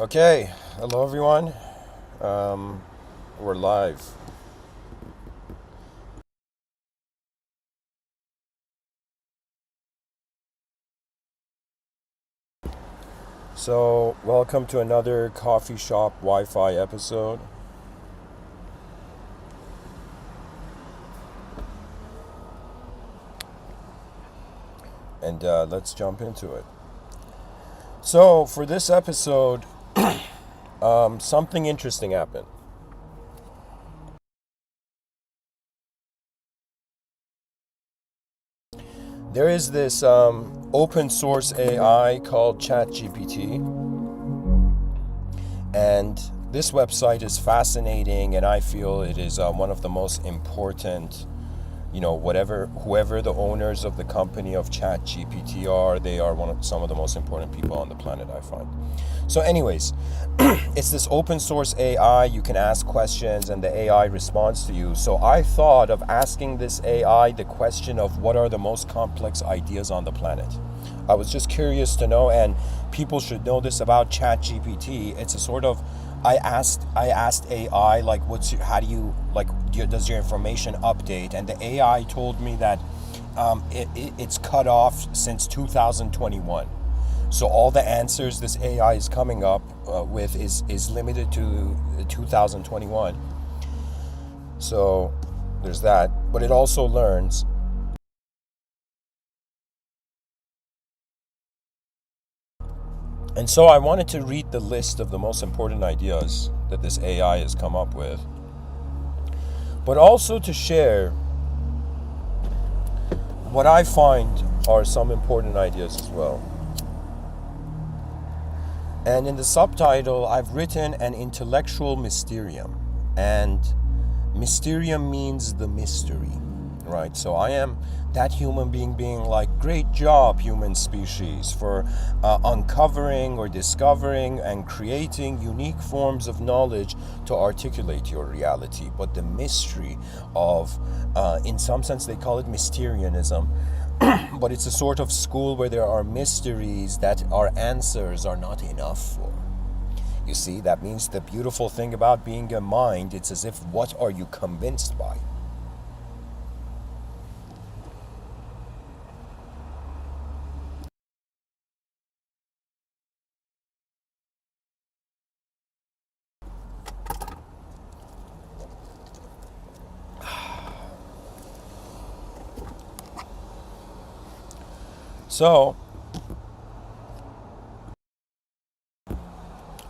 Okay, hello everyone. We're live. So, welcome to another coffee shop Wi-Fi episode. And let's jump into it. So, for this episode, something interesting happened. There is this open source AI called ChatGPT, and this website is fascinating, and I feel it is one of the most important. Whoever the owners of the company of ChatGPT are, they are some of the most important people on the planet, I find. So, anyways, it's this open source AI. You can ask questions, and the AI responds to you. So, I thought of asking this AI the question of what are the most complex ideas on the planet. I was just curious to know, and people should know this about ChatGPT. It's a sort of I asked AI like, does your information update? And the AI told me that it's cut off since 2021. So all the answers this AI is coming up with is limited to 2021. So there's that. But it also learns. And so I wanted to read the list of the most important ideas that this AI has come up with, but also to share what I find are some important ideas as well. And in the subtitle, I've written an intellectual mysterium. And mysterium means the mystery, right? So I am that human being like, great job, human species, for uncovering or discovering and creating unique forms of knowledge to articulate your reality. But the mystery of, in some sense, they call it Mysterianism, but it's a sort of school where there are mysteries that our answers are not enough for. You see, that means the beautiful thing about being a mind, it's as if, what are you convinced by? So,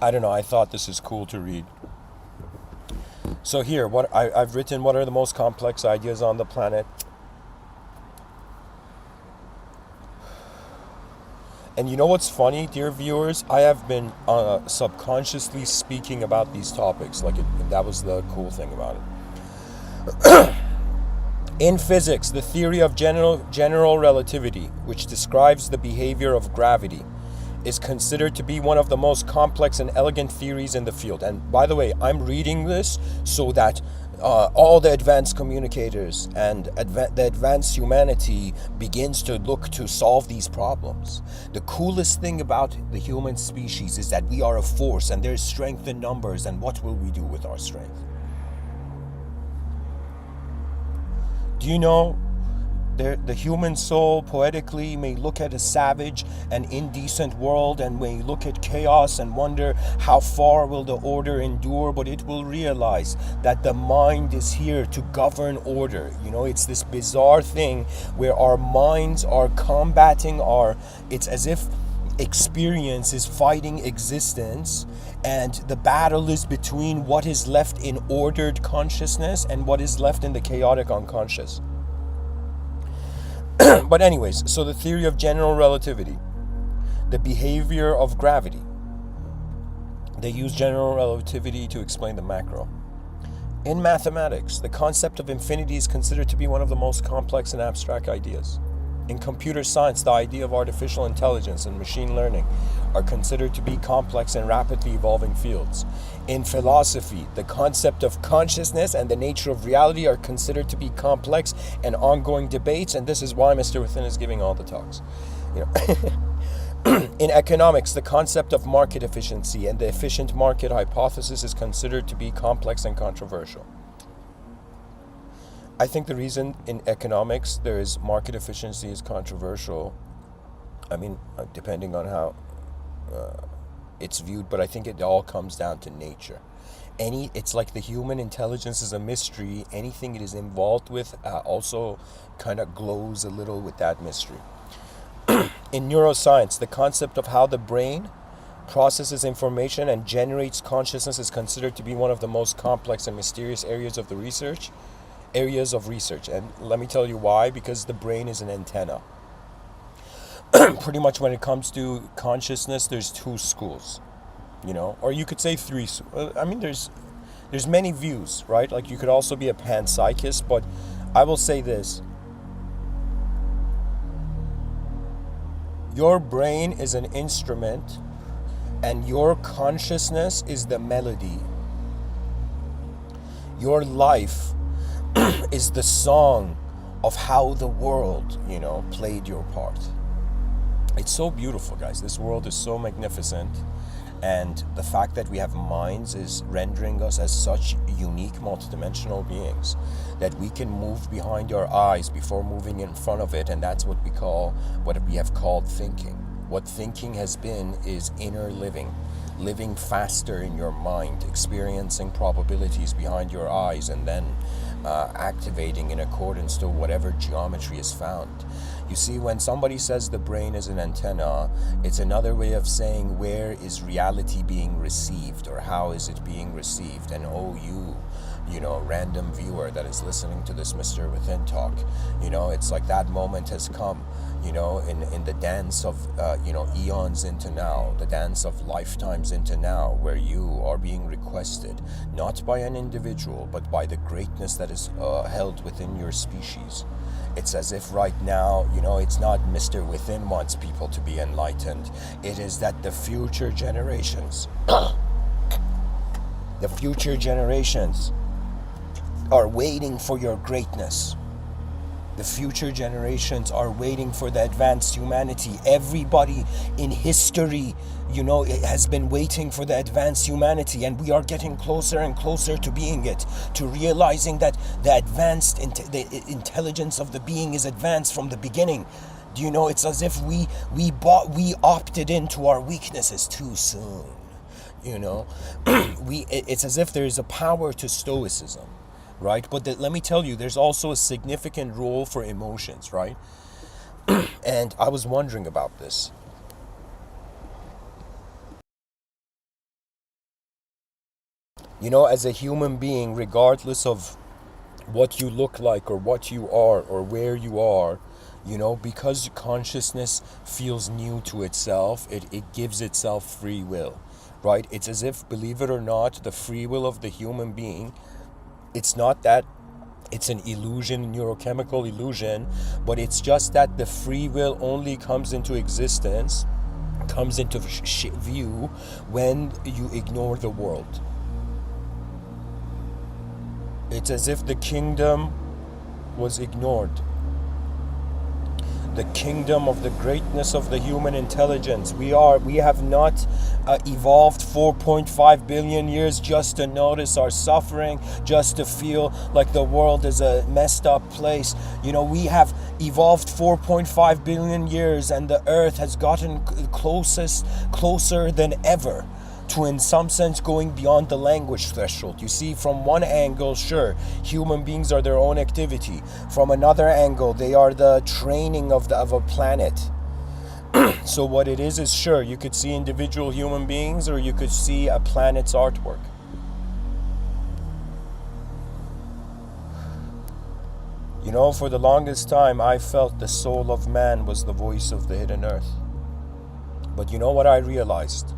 I don't know, I thought this is cool to read. So here, I've written, what are the most complex ideas on the planet? And you know what's funny, dear viewers? I have been subconsciously speaking about these topics. That was the cool thing about it. In physics, the theory of general relativity, which describes the behavior of gravity, is considered to be one of the most complex and elegant theories in the field. And by the way, I'm reading this so that all the advanced communicators and the advanced humanity begins to look to solve these problems. The coolest thing about the human species is that we are a force, and there's strength in numbers, and what will we do with our strength? Do you know, the human soul poetically may look at a savage and indecent world, and may look at chaos and wonder how far will the order endure, but it will realize that the mind is here to govern order. You know, it's this bizarre thing where our minds are combating it's as if experience is fighting existence, and the battle is between what is left in ordered consciousness and what is left in the chaotic unconscious. But anyways, so the theory of general relativity, the behavior of gravity. They use general relativity to explain the macro. In mathematics, the concept of infinity is considered to be one of the most complex and abstract ideas. In computer science, the idea of artificial intelligence and machine learning are considered to be complex and rapidly evolving fields. In philosophy, the concept of consciousness and the nature of reality are considered to be complex and ongoing debates, and this is why Mr. Within is giving all the talks. In economics, the concept of market efficiency and the efficient market hypothesis is considered to be complex and controversial. I think the reason in economics there is market efficiency is controversial, I mean, depending on how it's viewed, but I think it all comes down to nature. It's like the human intelligence is a mystery. Anything it is involved with also kind of glows a little with that mystery. In neuroscience, the concept of how the brain processes information and generates consciousness is considered to be one of the most complex and mysterious areas of research. And let me tell you why. Because the brain is an antenna. Pretty much when it comes to consciousness, there's two schools, or you could say three. I mean, there's many views, right? Like, you could also be a panpsychist, but I will say this: your brain is an instrument, and your consciousness is the melody. Your life is the song of how the world, played your part. It's so beautiful, guys. This world is so magnificent. And the fact that we have minds is rendering us as such unique, multidimensional beings that we can move behind our eyes before moving in front of it. And that's what we have called thinking. What thinking has been is inner living faster in your mind, experiencing probabilities behind your eyes, and then activating in accordance to whatever geometry is found. You see, when somebody says the brain is an antenna, it's another way of saying where is reality being received, or how is it being received. And random viewer that is listening to this Mr.Within talk, it's like that moment has come, in the dance of, eons into now, the dance of lifetimes into now, where you are being requested, not by an individual, but by the greatness that is held within your species. It's as if right now, it's not Mr.Within wants people to be enlightened. It is that the future generations, are waiting for your greatness. The future generations are waiting for the advanced humanity. Everybody in history, has been waiting for the advanced humanity, and we are getting closer and closer to being it, to realizing that the advanced the intelligence of the being is advanced from the beginning. Do you know, it's as if we opted into our weaknesses too soon. It's as if there is a power to stoicism. Right? But let me tell you, there's also a significant role for emotions, right? And I was wondering about this. As a human being, regardless of what you look like or what you are or where you are, because consciousness feels new to itself, it gives itself free will, right? It's as if, believe it or not, the free will of the human being, it's not that it's an illusion, neurochemical illusion, but it's just that the free will only comes into existence, comes into view when you ignore the world. It's as if the kingdom was ignored. The kingdom of the greatness of the human intelligence. We have not evolved 4.5 billion years just to notice our suffering, just to feel like the world is a messed up place. We have evolved 4.5 billion years, and the earth has gotten closer than ever to, in some sense, going beyond the language threshold. You see, from one angle, sure, human beings are their own activity. From another angle, they are the training of a planet. So what it is sure, you could see individual human beings, or you could see a planet's artwork. For the longest time, I felt the soul of man was the voice of the hidden earth. But you know what I realized?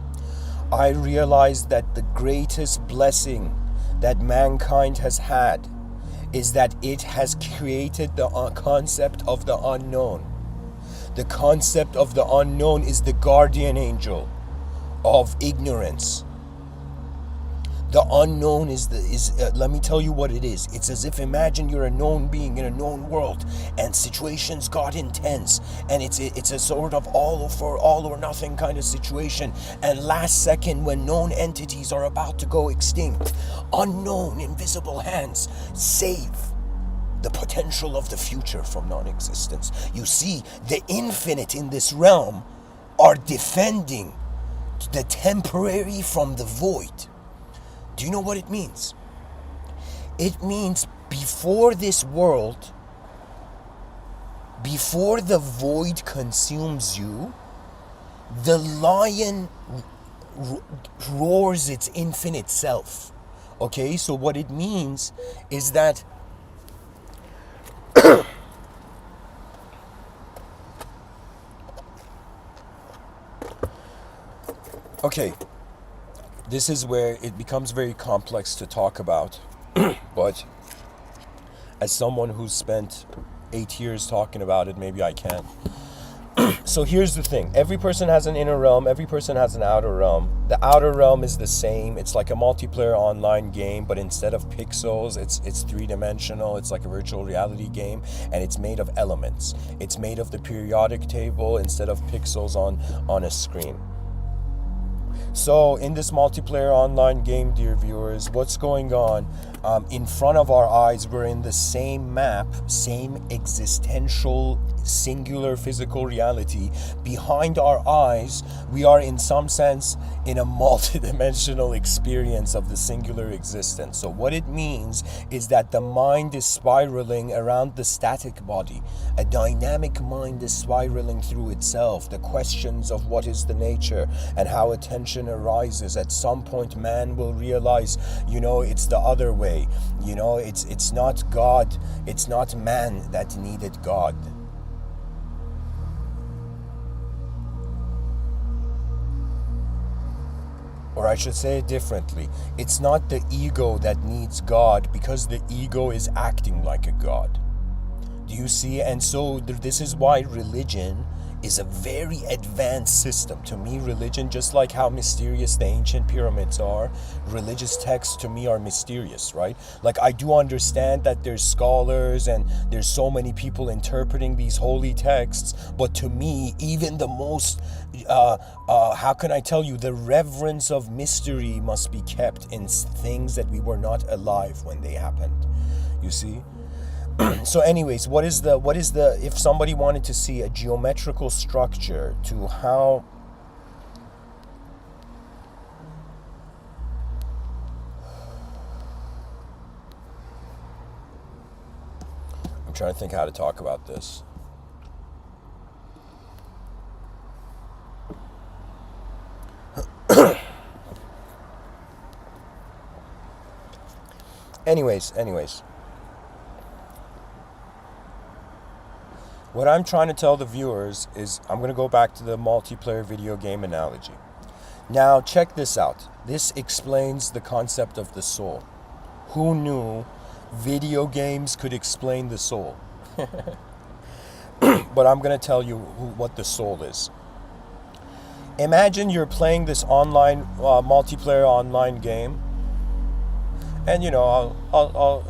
I realized that the greatest blessing that mankind has had is that it has created the concept of the unknown. The concept of the unknown is the guardian angel of ignorance. The unknown let me tell you what it is. It's as if, imagine you're a known being in a known world, and situations got intense, and it's a sort of all or nothing kind of situation. And last second, when known entities are about to go extinct, unknown invisible hands save the potential of the future from non-existence. You see, the infinite in this realm are defending the temporary from the void. Do you know what it means? It means before this world, before the void consumes you, the lion roars its infinite self. Okay, so what it means is that okay, this is where it becomes very complex to talk about, but as someone who's spent 8 years talking about it, maybe I can. So here's the thing. Every person has an inner realm. Every person has an outer realm. The outer realm is the same. It's like a multiplayer online game, but instead of pixels, it's three-dimensional. It's like a virtual reality game, and it's made of elements. It's made of the periodic table instead of pixels on a screen. So in this multiplayer online game, dear viewers, what's going on? In front of our eyes, we're in the same map, same existential, singular physical reality. Behind our eyes, we are in some sense in a multidimensional experience of the singular existence. So what it means is that the mind is spiraling around the static body. A dynamic mind is spiraling through itself. The questions of what is the nature and how attention arises. At some point, man will realize, it's the other way. It's not God, it's not man that needed God. Or I should say it differently. It's not the ego that needs God, because the ego is acting like a god. Do you see? And so this is why religion is a very advanced system. To me, religion, just like how mysterious the ancient pyramids are, religious texts to me are mysterious, right? Like, I do understand that there's scholars and there's so many people interpreting these holy texts, but to me, even the most, how can I tell you, the reverence of mystery must be kept in things that we were not alive when they happened. You see? So anyways, what is the if somebody wanted to see a geometrical structure to how I'm trying to think how to talk about this. Anyways. What I'm trying to tell the viewers is, I'm going to go back to the multiplayer video game analogy. Now, check this out. This explains the concept of the soul. Who knew video games could explain the soul? But I'm going to tell you what the soul is. Imagine you're playing this online, multiplayer online game, and I'll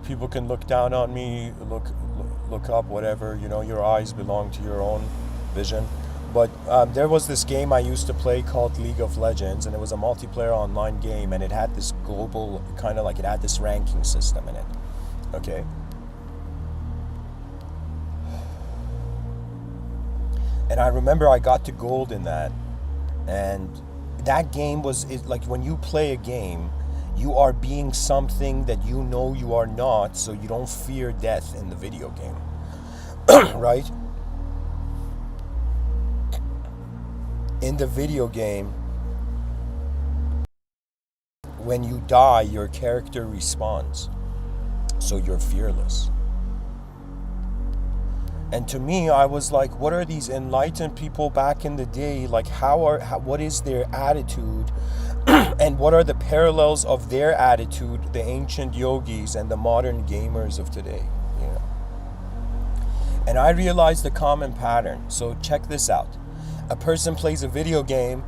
people can look down on me, look up, whatever, your eyes belong to your own vision. But there was this game I used to play called League of Legends, and it was a multiplayer online game, and it had this global, it had this ranking system in it. Okay? And I remember I got to gold in that, and that game was, like, when you play a game, you are being something that you know you are not, so you don't fear death in the video game. Right? In the video game, when you die, your character respawns. So you're fearless. And to me, I was like, what are these enlightened people back in the day? Like, what is their attitude? And what are the parallels of their attitude, the ancient yogis and the modern gamers of today? And I realized the common pattern. So check this out. A person plays a video game.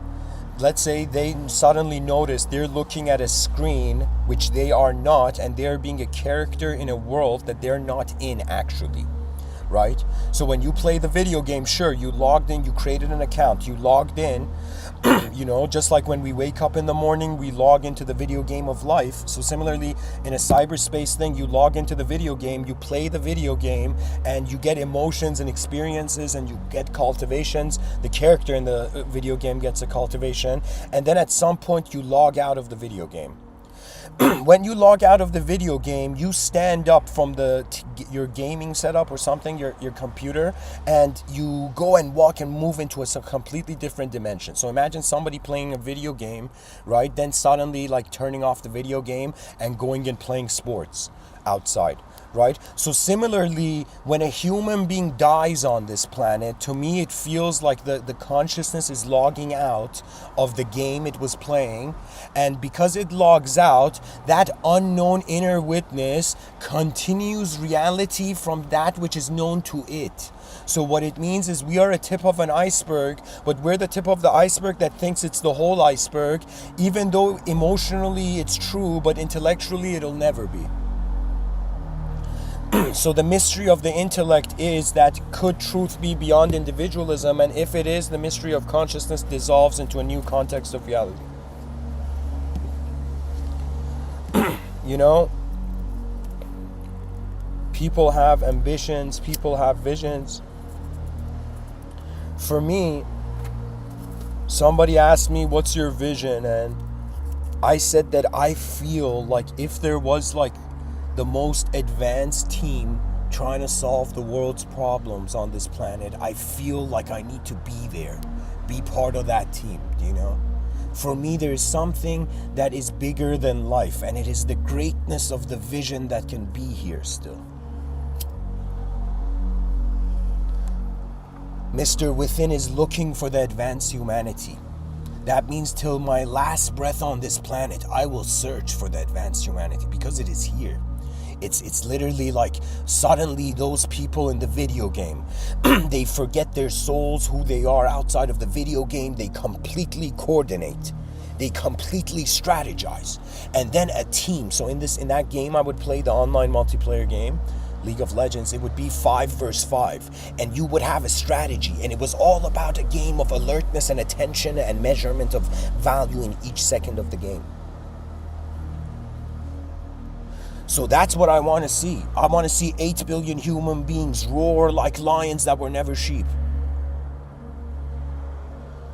let's say they suddenly notice they're looking at a screen which they are not, and they're being a character in a world that they're not in actually, right? So when you play the video game, sure, you logged in, you created an account, you logged in, you know, just like when we wake up in the morning, we log into the video game of life. So similarly, in a cyberspace thing, you log into the video game, you play the video game, and you get emotions and experiences, and you get cultivations. The character in the video game gets a cultivation, and then at some point you log out of the video game. When you log out of the video game, you stand up from your gaming setup or something, your computer, and you go and walk and move into a completely different dimension. So imagine somebody playing a video game, right? Then suddenly like turning off the video game and going and playing sports outside, right? So similarly, when a human being dies on this planet, to me it feels like the consciousness is logging out of the game it was playing, and because it logs out, that unknown inner witness continues reality from that which is known to it. So what it means is we are a tip of an iceberg, but we're the tip of the iceberg that thinks it's the whole iceberg, even though emotionally it's true, but intellectually it'll never be. So the mystery of the intellect is that could truth be beyond individualism, and if it is, the mystery of consciousness dissolves into a new context of reality. You know, people have ambitions, people have visions. For me, somebody asked me, what's your vision? And I said that I feel like if there was like the most advanced team trying to solve the world's problems on this planet, I feel like I need to be there, be part of that team, you know? For me, there is something that is bigger than life, and it is the greatness of the vision that can be here still. Mr.Within is looking for the advanced humanity. That means till my last breath on this planet, I will search for the advanced humanity because it is here. It's literally like suddenly those people in the video game, they forget their souls, who they are outside of the video game. They completely coordinate. They completely strategize. And then a team. So in that game, I would play the online multiplayer game, League of Legends. It would be 5 versus 5, and you would have a strategy, and it was all about a game of alertness and attention and measurement of value in each second of the game. So that's what I want to see. I want to see 8 billion human beings roar like lions that were never sheep.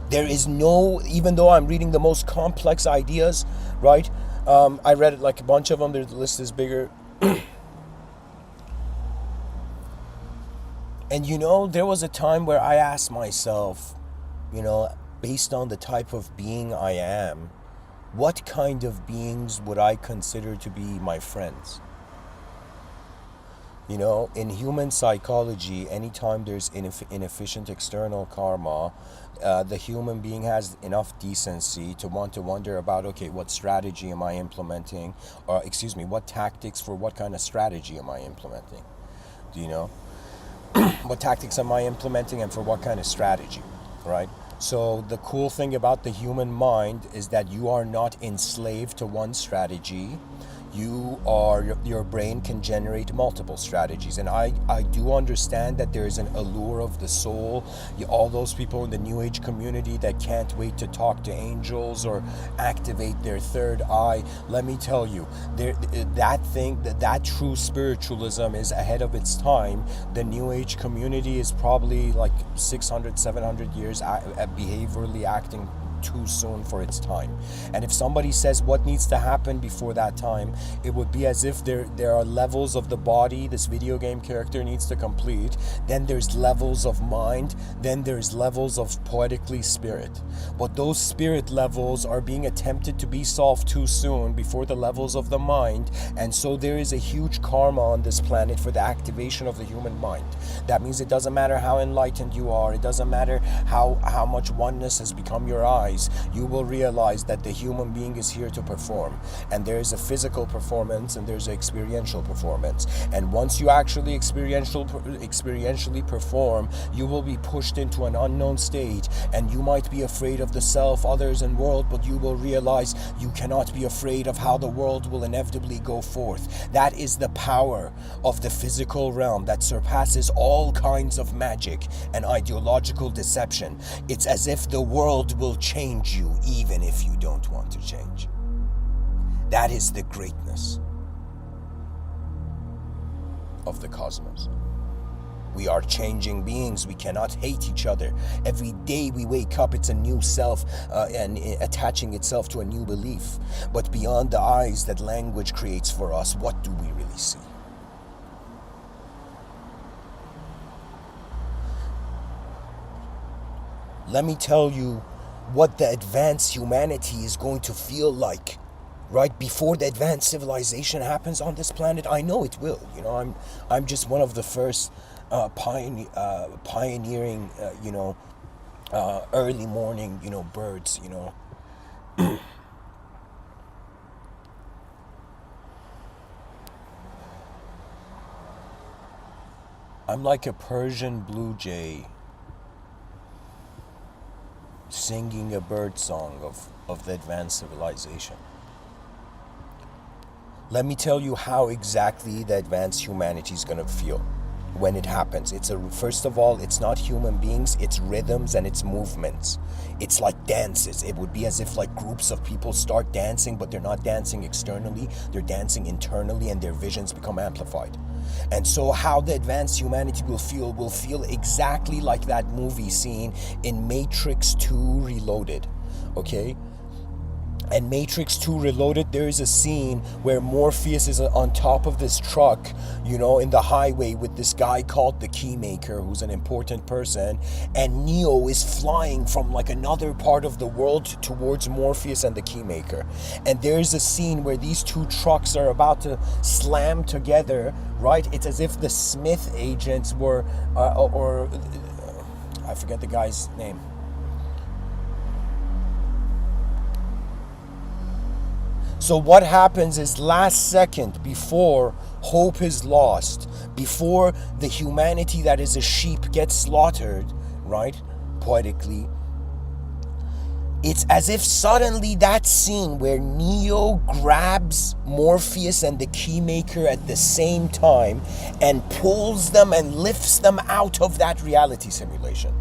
There is no, even though I'm reading the most complex ideas, right? I read it like a bunch of them. The list is bigger. And you know, there was a time where I asked myself, you know, based on the type of being I am, what kind of beings would I consider to be my friends? You know, in human psychology, anytime there's inefficient external karma, the human being has enough decency to want to wonder about, okay, what strategy am I implementing? Or, excuse me, what tactics for what kind of strategy am I implementing? Do you know? What tactics am I implementing and for what kind of strategy, right? So the cool thing about the human mind is that you are not enslaved to one strategy. Your brain can generate multiple strategies. And I do understand that there is an allure of the soul. All those people in the New Age community that can't wait to talk to angels or activate their third eye. Let me tell you, that true spiritualism is ahead of its time. The New Age community is probably like 600, 700 years behaviorally acting too soon for its time. And if somebody says what needs to happen before that time, it would be as if there are levels of the body this video game character needs to complete, then there's levels of mind, then there's levels of poetically spirit. But those spirit levels are being attempted to be solved too soon before the levels of the mind, and so there is a huge karma on this planet for the activation of the human mind. That means it doesn't matter how enlightened you are, it doesn't matter how much oneness has become your eye, eyes, you will realize that the human being is here to perform. And there is a physical performance and there's an experiential performance. And once you actually experientially perform, you will be pushed into an unknown state, and you might be afraid of the self, others, and world, but you will realize you cannot be afraid of how the world will inevitably go forth. That is the power of the physical realm that surpasses all kinds of magic and ideological deception. It's as if the world will change you even if you don't want to change. That is the greatness of the cosmos. We are changing beings. We cannot hate each other. Every day we wake up, it's a new self and attaching itself to a new belief. But beyond the eyes that language creates for us, what do we really see? Let me tell you what the advanced humanity is going to feel like right before the advanced civilization happens on this planet. I know it will. I'm just one of the first pioneering, early morning, birds. I'm like a Persian blue jay singing a bird song of the advanced civilization. Let me tell you how exactly the advanced humanity is going to feel when it happens. First of all, it's not human beings, it's rhythms and it's movements. It's like dances. It would be as if like groups of people start dancing, but they're not dancing externally, they're dancing internally, and their visions become amplified. And so how the advanced humanity will feel exactly like that movie scene in Matrix 2 Reloaded. Okay? And Matrix 2 Reloaded, there is a scene where Morpheus is on top of this truck, in the highway with this guy called the Keymaker, who's an important person, and Neo is flying from like another part of the world towards Morpheus and the Keymaker. And there's a scene where these two trucks are about to slam together, right? It's as if the Smith agents were, or I forget the guy's name. So what happens is last second, before hope is lost, before the humanity that is a sheep gets slaughtered, right, poetically, it's as if suddenly that scene where Neo grabs Morpheus and the Keymaker at the same time and pulls them and lifts them out of that reality simulation.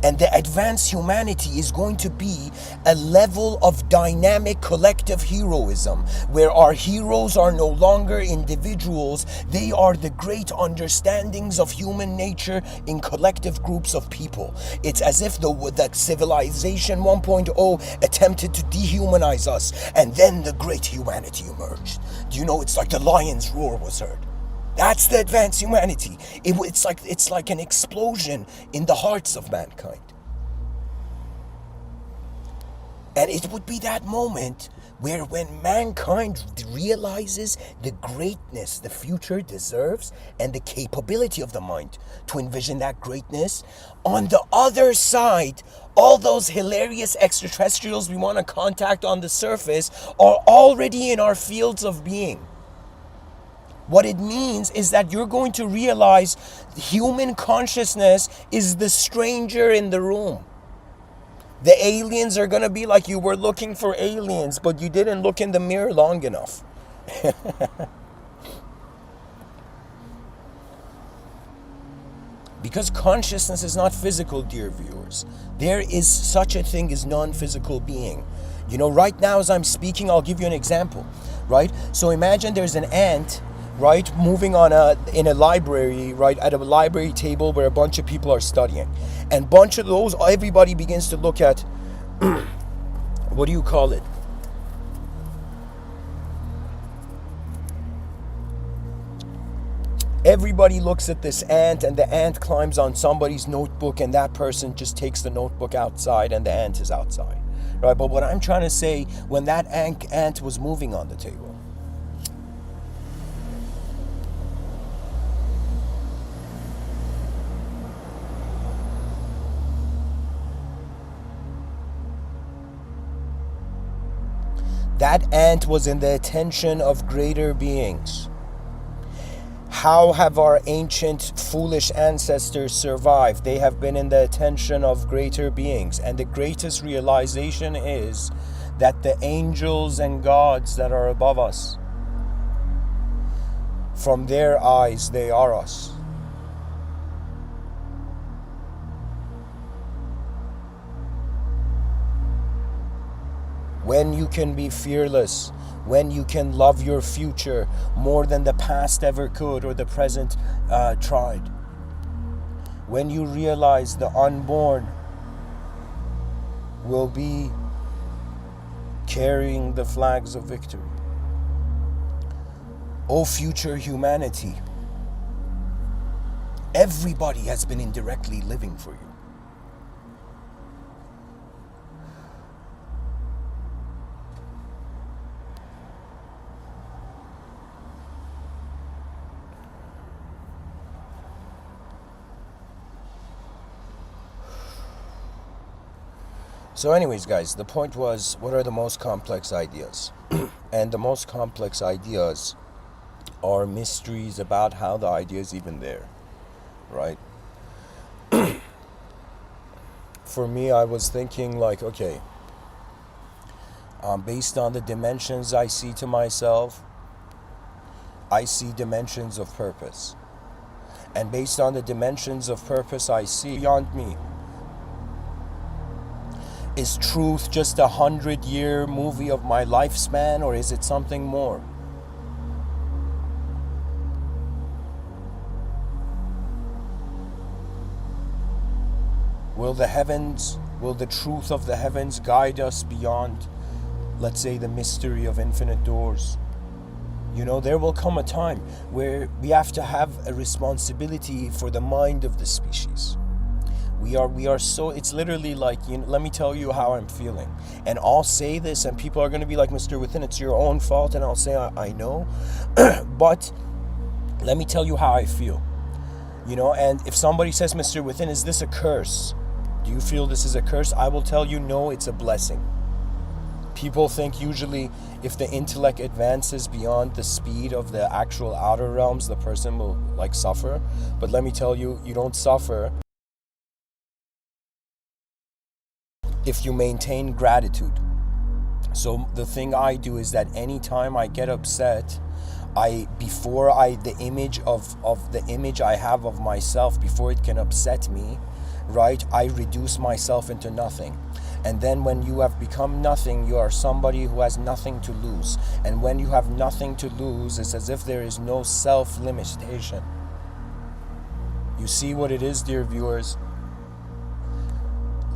And the advanced humanity is going to be a level of dynamic collective heroism, where our heroes are no longer individuals, they are the great understandings of human nature in collective groups of people. It's as if the civilization 1.0 attempted to dehumanize us, and then the great humanity emerged. It's like the lion's roar was heard. That's the advanced humanity. It's like an explosion in the hearts of mankind. And it would be that moment where when mankind realizes the greatness the future deserves and the capability of the mind to envision that greatness, on the other side, all those hilarious extraterrestrials we want to contact on the surface are already in our fields of being. What it means is that you're going to realize human consciousness is the stranger in the room. The aliens are going to be like, you were looking for aliens, but you didn't look in the mirror long enough. Because consciousness is not physical, dear viewers. There is such a thing as non-physical being. Right now as I'm speaking, I'll give you an example, right? So imagine there's an ant, right, moving in a library, right, at a library table where a bunch of people are studying. And bunch of those, everybody begins to look at, what do you call it? Everybody looks at this ant, and the ant climbs on somebody's notebook, and that person just takes the notebook outside, and the ant is outside, right? But what I'm trying to say, when that ant was moving on the table, That ant was in the attention of greater beings. How have our ancient foolish ancestors survived? They have been in the attention of greater beings. And the greatest realization is that the angels and gods that are above us, from their eyes, they are us. When you can be fearless, when you can love your future more than the past ever could or the present tried, when you realize the unborn will be carrying the flags of victory. O future humanity, everybody has been indirectly living for you. So anyways, guys, the point was, what are the most complex ideas? And the most complex ideas are mysteries about how the idea is even there, right? For me, I was thinking like, okay, based on the dimensions I see to myself, I see dimensions of purpose. And based on the dimensions of purpose I see beyond me, is truth just 100-year movie of my lifespan, or is it something more? Will the truth of the heavens guide us beyond, let's say, the mystery of infinite doors? You know, there will come a time where we have to have a responsibility for the mind of the species. We are so, it's literally like, you know, let me tell you how I'm feeling. And I'll say this and people are going to be like, Mr. Within, it's your own fault. And I'll say, I know. But let me tell you how I feel. You know, and if somebody says, Mr. Within, is this a curse? Do you feel this is a curse? I will tell you, no, it's a blessing. People think usually if the intellect advances beyond the speed of the actual outer realms, the person will like suffer. But let me tell you, you don't suffer if you maintain gratitude. So the thing I do is that anytime I get upset, the image I have of myself, before it can upset me, right, I reduce myself into nothing. And then when you have become nothing, you are somebody who has nothing to lose. And when you have nothing to lose, it's as if there is no self-limitation. You see what it is, dear viewers?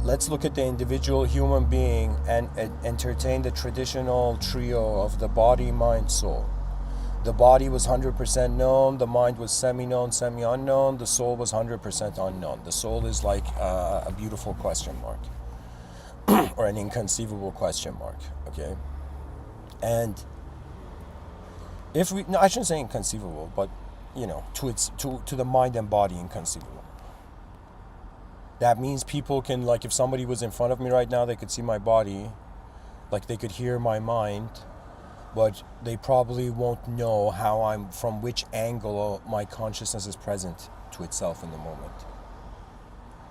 Let's look at the individual human being and entertain the traditional trio of the body, mind, soul. The body was 100% known, the mind was semi-known, semi-unknown, the soul was 100% unknown. The soul is like a beautiful question mark. Or an inconceivable question mark, okay? And if we, no, I shouldn't say inconceivable, but, you know, to the mind and body, inconceivable. That means people can, like, if somebody was in front of me right now, they could see my body, like they could hear my mind, but they probably won't know from which angle my consciousness is present to itself in the moment.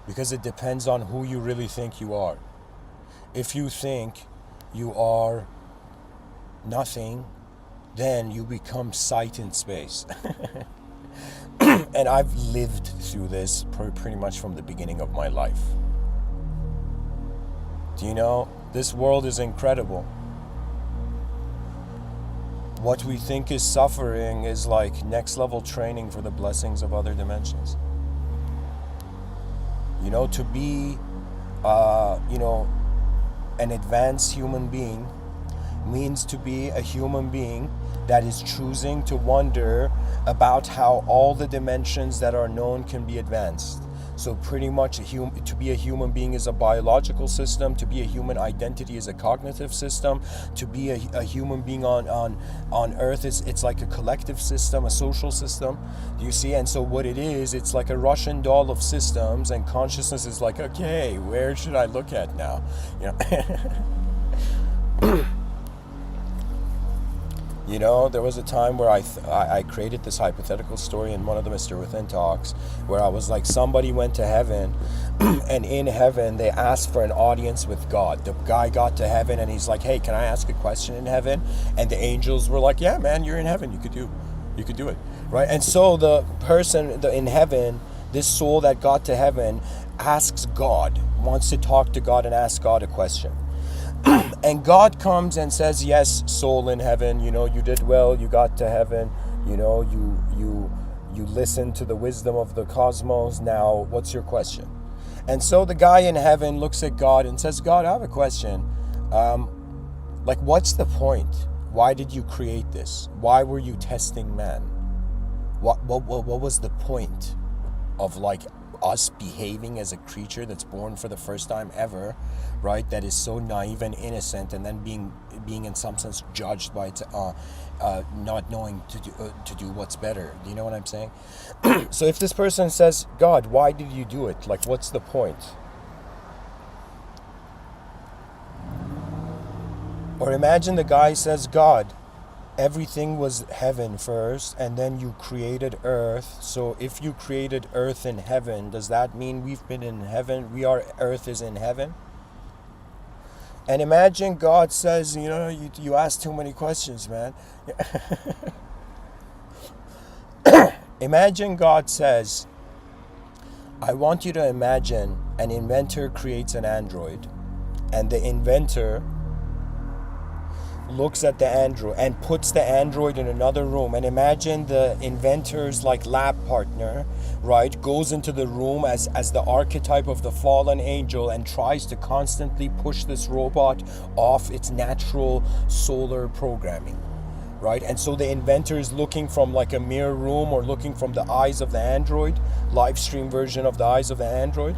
Because it depends on who you really think you are. If you think you are nothing, then you become sight in space. And I've lived through this pretty much from the beginning of my life. Do you know, this world is incredible. What we think is suffering is like next level training for the blessings of other dimensions. You know, to be, an advanced human being means to be a human being that is choosing to wonder about how all the dimensions that are known can be advanced. So pretty much to be a human being is a biological system, to be a human identity is a cognitive system, to be a human being on earth it's like a collective system, a social system. Do you see? And so what it is, it's like a Russian doll of systems, and consciousness is like, okay, where should I look at now? You know. You know, there was a time where I created this hypothetical story in one of the Mr. Within talks where I was like, somebody went to heaven and in heaven they asked for an audience with God. The guy got to heaven and he's like, hey, can I ask a question in heaven? And the angels were like, yeah, man, you're in heaven. You could do it. Right? And so the person in heaven, this soul that got to heaven, asks God, wants to talk to God and ask God a question. And God comes and says, yes, soul in heaven, you know, you did well, you got to heaven, you know, you listened to the wisdom of the cosmos. Now, what's your question? And so the guy in heaven looks at God and says, God, I have a question. Like, what's the point? Why did you create this? Why were you testing man? What was the point of like us behaving as a creature that's born for the first time ever, right? That is so naive and innocent, and then being in some sense judged by its not knowing to do what's better. Do you know what I'm saying? So if this person says, God, why did you do it? Like, what's the point? Or imagine the guy says, God, everything was heaven first, and then you created earth. So if you created earth in heaven, does that mean we've been in heaven? Earth is in heaven? And imagine God says, you know, you ask too many questions, man. Imagine God says, I want you to imagine an inventor creates an android, and the inventor looks at the android and puts the android in another room, and imagine the inventor's like lab partner, right, goes into the room as the archetype of the fallen angel and tries to constantly push this robot off its natural solar programming, right? And so the inventor is looking from like a mirror room, or looking from the eyes of the android, live stream version of the eyes of the android.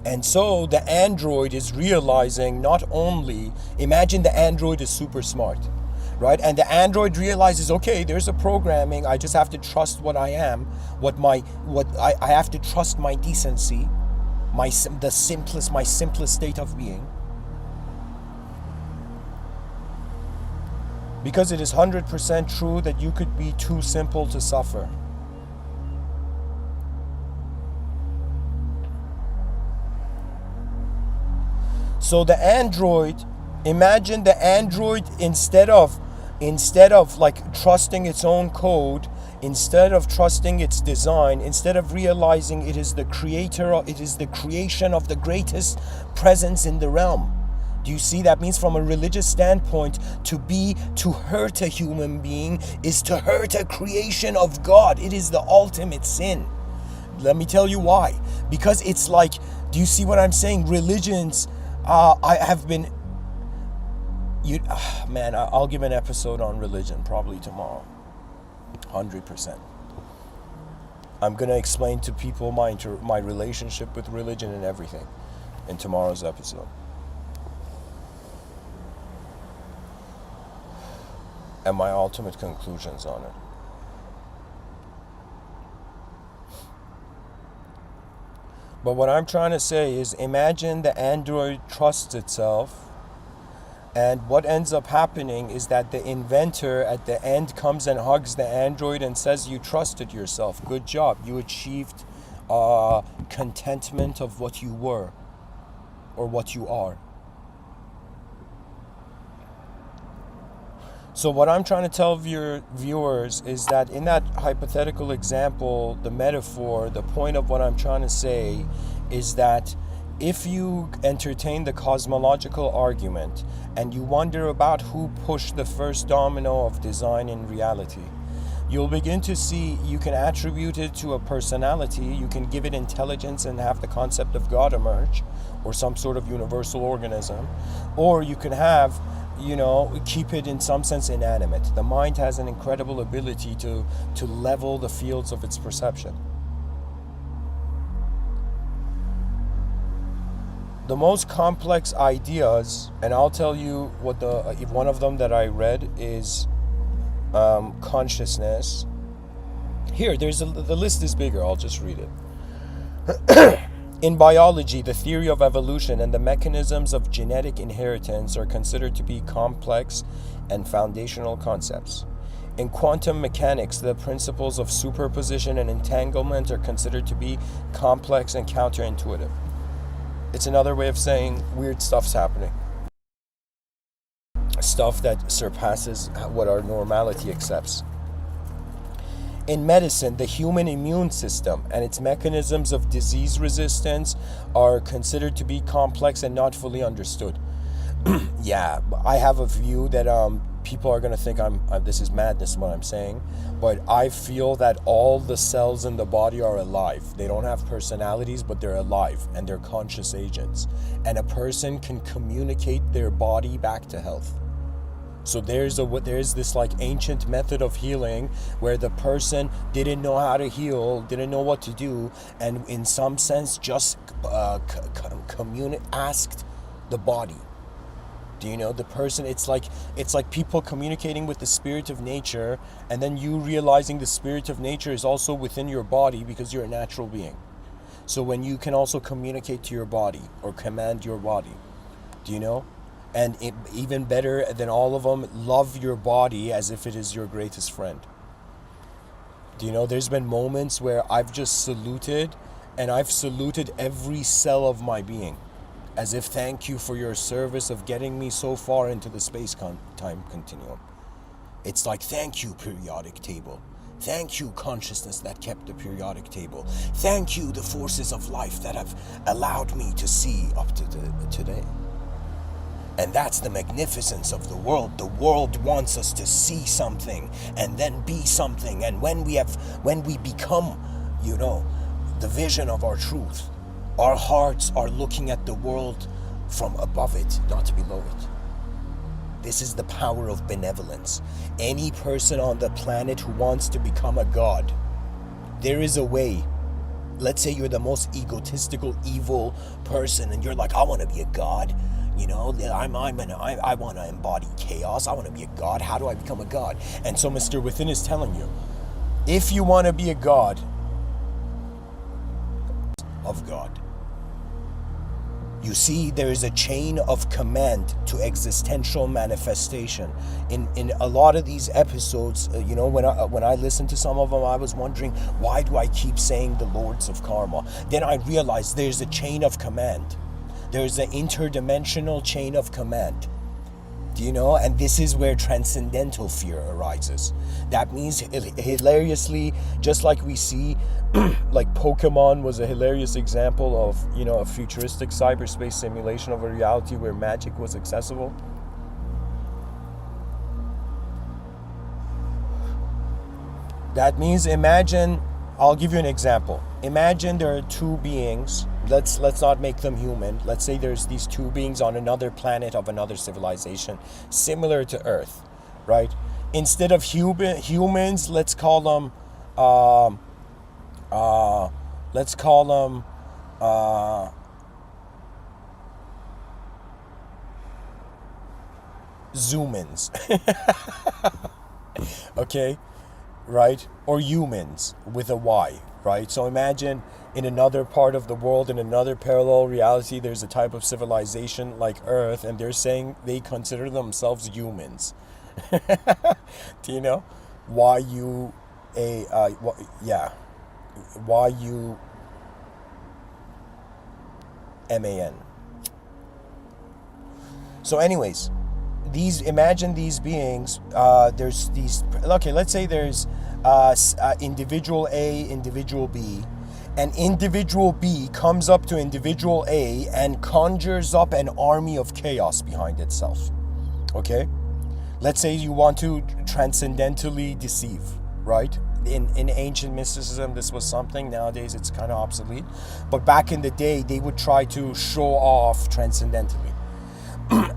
And so the android is realizing, not only, imagine the android is super smart, right? And the android realizes, okay, there's a programming, I just have to trust what I am, I have to trust my decency, my simplest state of being. Because it is 100% true that you could be too simple to suffer. So the android, imagine the android, instead of like trusting its own code, instead of trusting its design, instead of realizing it is the creation of the greatest presence in the realm. Do you see? That means from a religious standpoint, to hurt a human being is to hurt a creation of God. It is the ultimate sin. Let me tell you why. Because it's like, do you see what I'm saying? Religions, I have been, I'll give an episode on religion probably tomorrow. 100%. I'm gonna explain to people my relationship with religion and everything in tomorrow's episode. And my ultimate conclusions on it. But what I'm trying to say is, imagine the android trusts itself, and what ends up happening is that the inventor at the end comes and hugs the android and says, you trusted yourself, good job, you achieved contentment of what you were or what you are. So what I'm trying to tell your viewers is that in that hypothetical example, the metaphor, the point of what I'm trying to say is that if you entertain the cosmological argument and you wonder about who pushed the first domino of design in reality, you'll begin to see you can attribute it to a personality, you can give it intelligence and have the concept of God emerge, or some sort of universal organism, or you can have, keep it in some sense inanimate. The mind has an incredible ability to level the fields of its perception. The most complex ideas, and I'll tell you what one of them that I read is consciousness. Here, the list is bigger. I'll just read it. In biology, the theory of evolution and the mechanisms of genetic inheritance are considered to be complex and foundational concepts. In quantum mechanics, the principles of superposition and entanglement are considered to be complex and counterintuitive. It's another way of saying weird stuff's happening. Stuff that surpasses what our normality accepts. In medicine, the human immune system and its mechanisms of disease resistance are considered to be complex and not fully understood. Yeah, I have a view that people are going to think this is madness what I'm saying, but I feel that all the cells in the body are alive. They don't have personalities, but they're alive and they're conscious agents. And a person can communicate their body back to health. So there's this like ancient method of healing where the person didn't know how to heal, didn't know what to do, and in some sense just asked the body. Do you know, the person, it's like people communicating with the spirit of nature, and then you realizing the spirit of nature is also within your body because you're a natural being. So when you can also communicate to your body or command your body, do you know? And even better than all of them, love your body as if it is your greatest friend. Do you know, there's been moments where I've just saluted, and I've saluted every cell of my being, as if thank you for your service of getting me so far into the space-time continuum. It's like, thank you, periodic table. Thank you, consciousness that kept the periodic table. Thank you, the forces of life that have allowed me to see up to today. And that's the magnificence of the world. The world wants us to see something and then be something. And when we become, you know, the vision of our truth, our hearts are looking at the world from above it, not below it. This is the power of benevolence. Any person on the planet who wants to become a god, there is a way. Let's say you're the most egotistical, evil person, and you're like, I want to be a god. You know, I want to embody chaos. I want to be a god. How do I become a god? And so Mr. Within is telling you, if you want to be a god of God, you see, there is a chain of command to existential manifestation. In a lot of these episodes, you know, when I listened to some of them, I was wondering, why do I keep saying the Lords of Karma? Then I realized there's a chain of command. There's an interdimensional chain of command. Do you know? And this is where transcendental fear arises. That means hilariously, just like we see, like Pokemon was a hilarious example of, you know, a futuristic cyberspace simulation of a reality where magic was accessible. That means, imagine, I'll give you an example. Imagine there are two beings. Let's not make them human. Let's say there's these two beings on another planet of another civilization, similar to Earth, right? Instead of humans, let's call them Zoomins. Okay, right? Or humans with a Y, right? So imagine in another part of the world, in another parallel reality, there's a type of civilization like Earth, and they're saying they consider themselves humans. Do you know? YUMAN. So anyways, imagine these beings, there's these, okay, let's say there's individual A, individual B, and individual B comes up to individual A and conjures up an army of chaos behind itself. Okay? Let's say you want to transcendentally deceive, right? In ancient mysticism, this was something. Nowadays, it's kind of obsolete. But back in the day, they would try to show off transcendentally.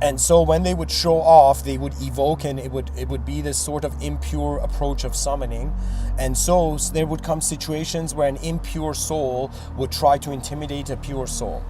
And so when they would show off, they would evoke, and it would be this sort of impure approach of summoning. And so there would come situations where an impure soul would try to intimidate a pure soul.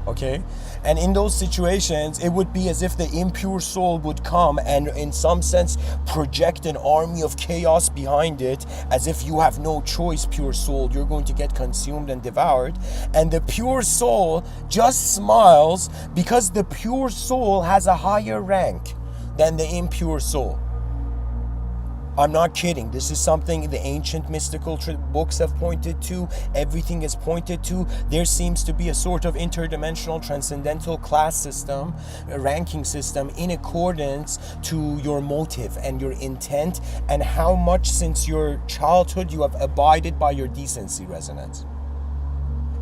Okay, and in those situations it would be as if the impure soul would come and in some sense project an army of chaos behind it, as if you have no choice, pure soul, you're going to get consumed and devoured. And the pure soul just smiles because the pure soul has a higher rank than the impure soul. I'm not kidding. This is something the ancient mystical books have pointed to. Everything is pointed to. There seems to be a sort of interdimensional transcendental class system, a ranking system, in accordance to your motive and your intent, and how much since your childhood you have abided by your decency resonance.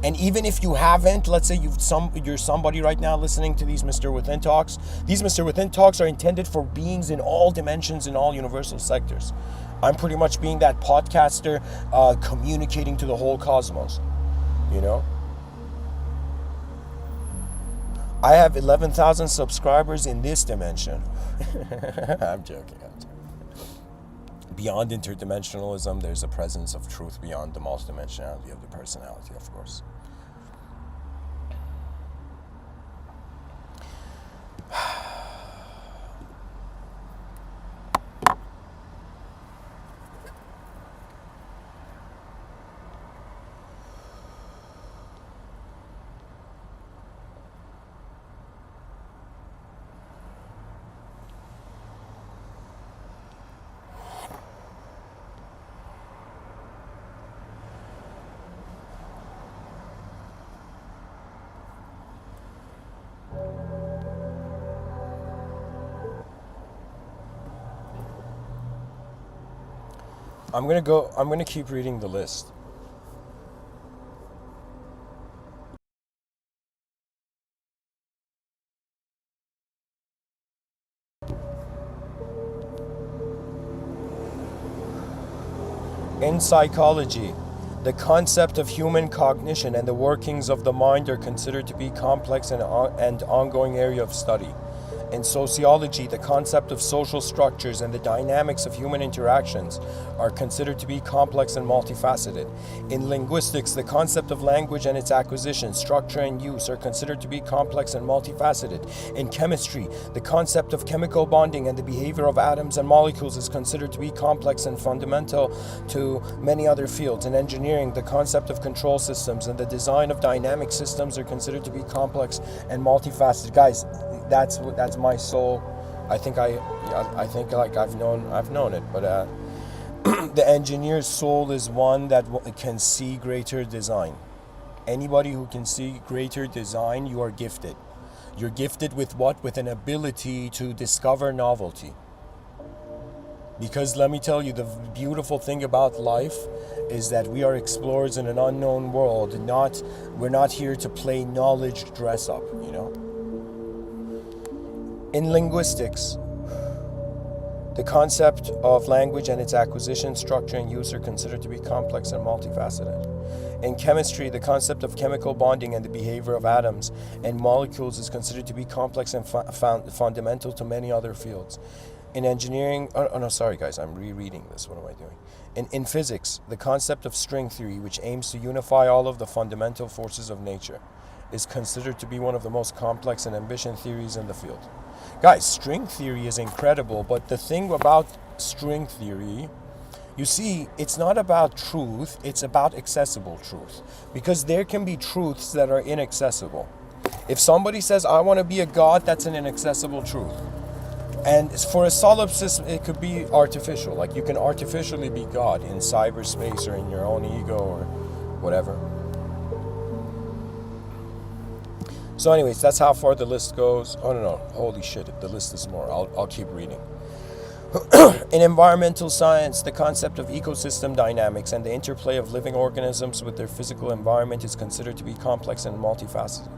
And even if you haven't, let's say you're somebody right now listening to these Mr. Within talks. These Mr. Within talks are intended for beings in all dimensions, in all universal sectors. I'm pretty much being that podcaster, communicating to the whole cosmos. You know, I have 11,000 subscribers in this dimension. I'm joking. Beyond interdimensionalism, there's a presence of truth beyond the multidimensionality of the personality, of course. I'm gonna keep reading the list. In psychology, the concept of human cognition and the workings of the mind are considered to be complex and ongoing area of study. In sociology, the concept of social structures and the dynamics of human interactions are considered to be complex and multifaceted. In linguistics, the concept of language and its acquisition, structure, and use are considered to be complex and multifaceted. In chemistry, the concept of chemical bonding and the behavior of atoms and molecules is considered to be complex and fundamental to many other fields. In engineering, the concept of control systems and the design of dynamic systems are considered to be complex and multifaceted. Guys, that's my soul. I think like I've known it, but the engineer's soul is one that can see greater design. Anybody who can see greater design, you are gifted. You're gifted with what? With an ability to discover novelty. Because let me tell you, the beautiful thing about life is that we are explorers in an unknown world. We're not here to play knowledge dress up, you know. In linguistics, the concept of language and its acquisition, structure, and use are considered to be complex and multifaceted. In chemistry, the concept of chemical bonding and the behavior of atoms and molecules is considered to be complex and fundamental to many other fields. In engineering, sorry guys, I'm rereading this. What am I doing? In physics, the concept of string theory, which aims to unify all of the fundamental forces of nature, is considered to be one of the most complex and ambitious theories in the field. Guys, string theory is incredible, but the thing about string theory, you see, it's not about truth, it's about accessible truth. Because there can be truths that are inaccessible. If somebody says, I want to be a god, that's an inaccessible truth. And for a solipsist, it could be artificial. Like you can artificially be God in cyberspace or in your own ego or whatever. So anyways, that's how far the list goes. Oh no, holy shit, the list is more. I'll keep reading. In environmental science, the concept of ecosystem dynamics and the interplay of living organisms with their physical environment is considered to be complex and multifaceted.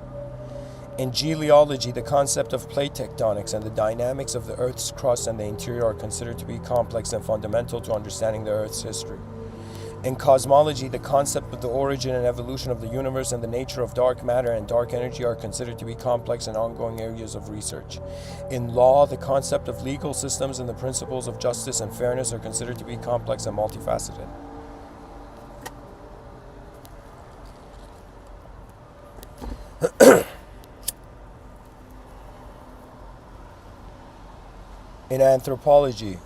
In geology, the concept of plate tectonics and the dynamics of the Earth's crust and the interior are considered to be complex and fundamental to understanding the Earth's history. In cosmology, the concept of the origin and evolution of the universe and the nature of dark matter and dark energy are considered to be complex and ongoing areas of research. In law, the concept of legal systems and the principles of justice and fairness are considered to be complex and multifaceted. In anthropology,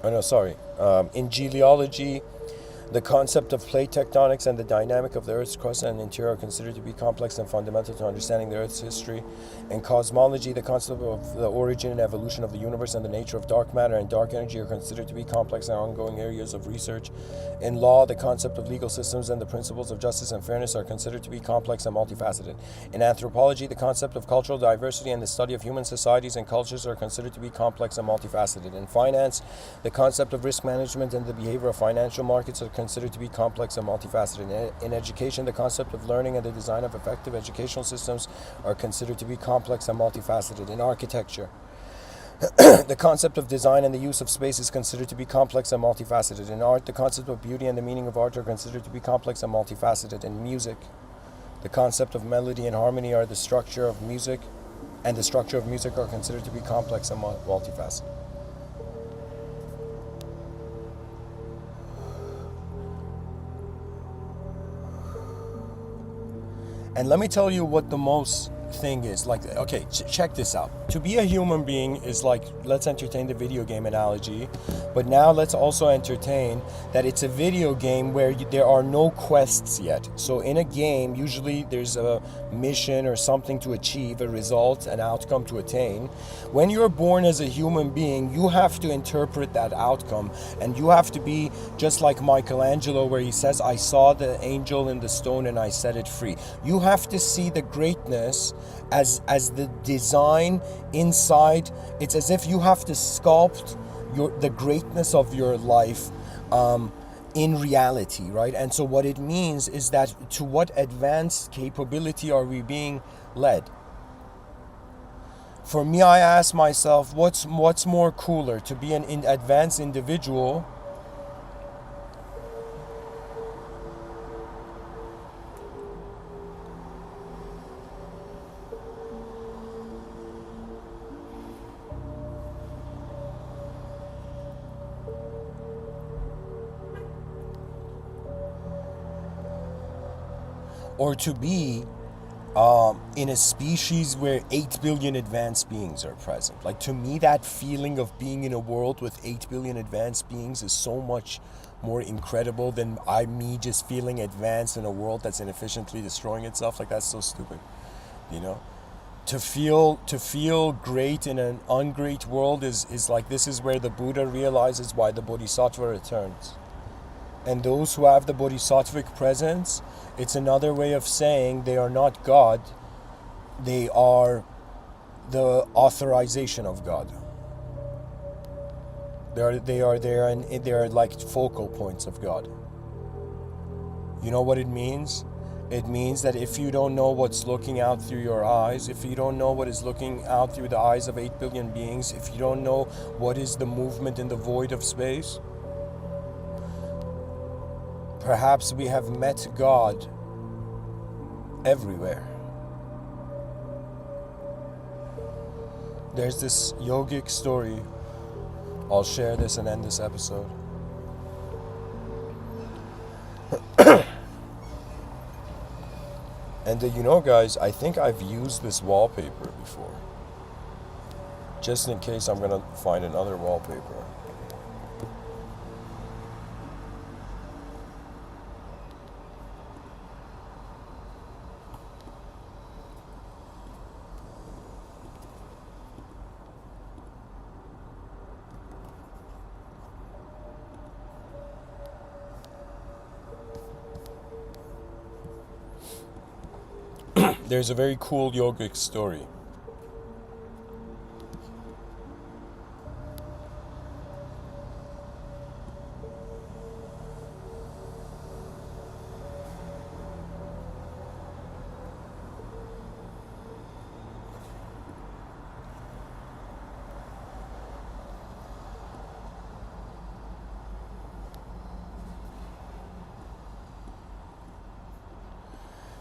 oh no, sorry, in geology, the concept of plate tectonics and the dynamic of the Earth's crust and interior are considered to be complex and fundamental to understanding the Earth's history. In cosmology, the concept of the origin and evolution of the universe and the nature of dark matter and dark energy are considered to be complex and ongoing areas of research. In law, the concept of legal systems and the principles of justice and fairness are considered to be complex and multifaceted. In anthropology, the concept of cultural diversity and the study of human societies and cultures are considered to be complex and multifaceted. In finance, the concept of risk management and the behavior of financial markets are considered to be complex and multifaceted. In education, the concept of learning and the design of effective educational systems are considered to be complex and multifaceted. In architecture, the concept of design and the use of space is considered to be complex and multifaceted. In art, the concept of beauty and the meaning of art are considered to be complex and multifaceted. In music, the concept of melody and harmony are the structure of music, and the structure of music are considered to be complex and multifaceted. And let me tell you what the most thing is. Like, okay, check this out. To be a human being is like, let's entertain the video game analogy, but now let's also entertain that it's a video game where there are no quests yet. So in a game, usually there's a mission or something to achieve, a result, an outcome to attain. When you're born as a human being, you have to interpret that outcome, and you have to be just like Michelangelo, where he says, I saw the angel in the stone and I set it free. You have to see the greatness as the design inside. It's as if you have to sculpt the greatness of your life in reality, right? And so what it means is that to what advanced capability are we being led? For me, I ask myself, what's more cooler, to be an advanced individual or to be in a species where 8 billion advanced beings are present. Like, to me, that feeling of being in a world with 8 billion advanced beings is so much more incredible than me just feeling advanced in a world that's inefficiently destroying itself. Like, that's so stupid, you know? To feel great in an ungreat world is like, this is where the Buddha realizes why the Bodhisattva returns. And those who have the bodhisattvic presence, it's another way of saying they are not God, they are the authorization of God. They are there, and they're like focal points of God. You know what it means? It means that if you don't know what's looking out through your eyes, if you don't know what is looking out through the eyes of 8 billion beings, if you don't know what is the movement in the void of space, perhaps we have met God everywhere. There's this yogic story. I'll share this and end this episode. And you know, guys, I think I've used this wallpaper before. Just in case I'm gonna find another wallpaper. There's a very cool yogic story.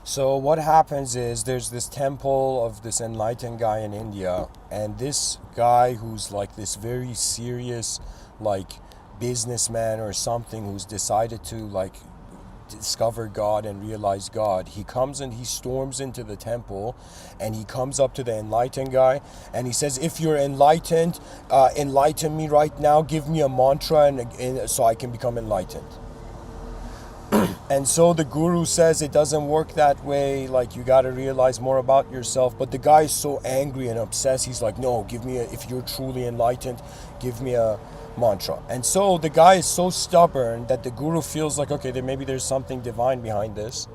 So what happens is there's this temple of this enlightened guy in India, and this guy who's like this very serious like businessman or something, who's decided to like discover God and realize God, he comes and he storms into the temple, and he comes up to the enlightened guy, and he says, if you're enlightened, enlighten me right now, give me a mantra, and so I can become enlightened. And so the guru says it doesn't work that way, like you got to realize more about yourself. But the guy is so angry and obsessed, he's like, no, give me if you're truly enlightened, give me a mantra. And so the guy is so stubborn that the guru feels like, okay, then maybe there's something divine behind this.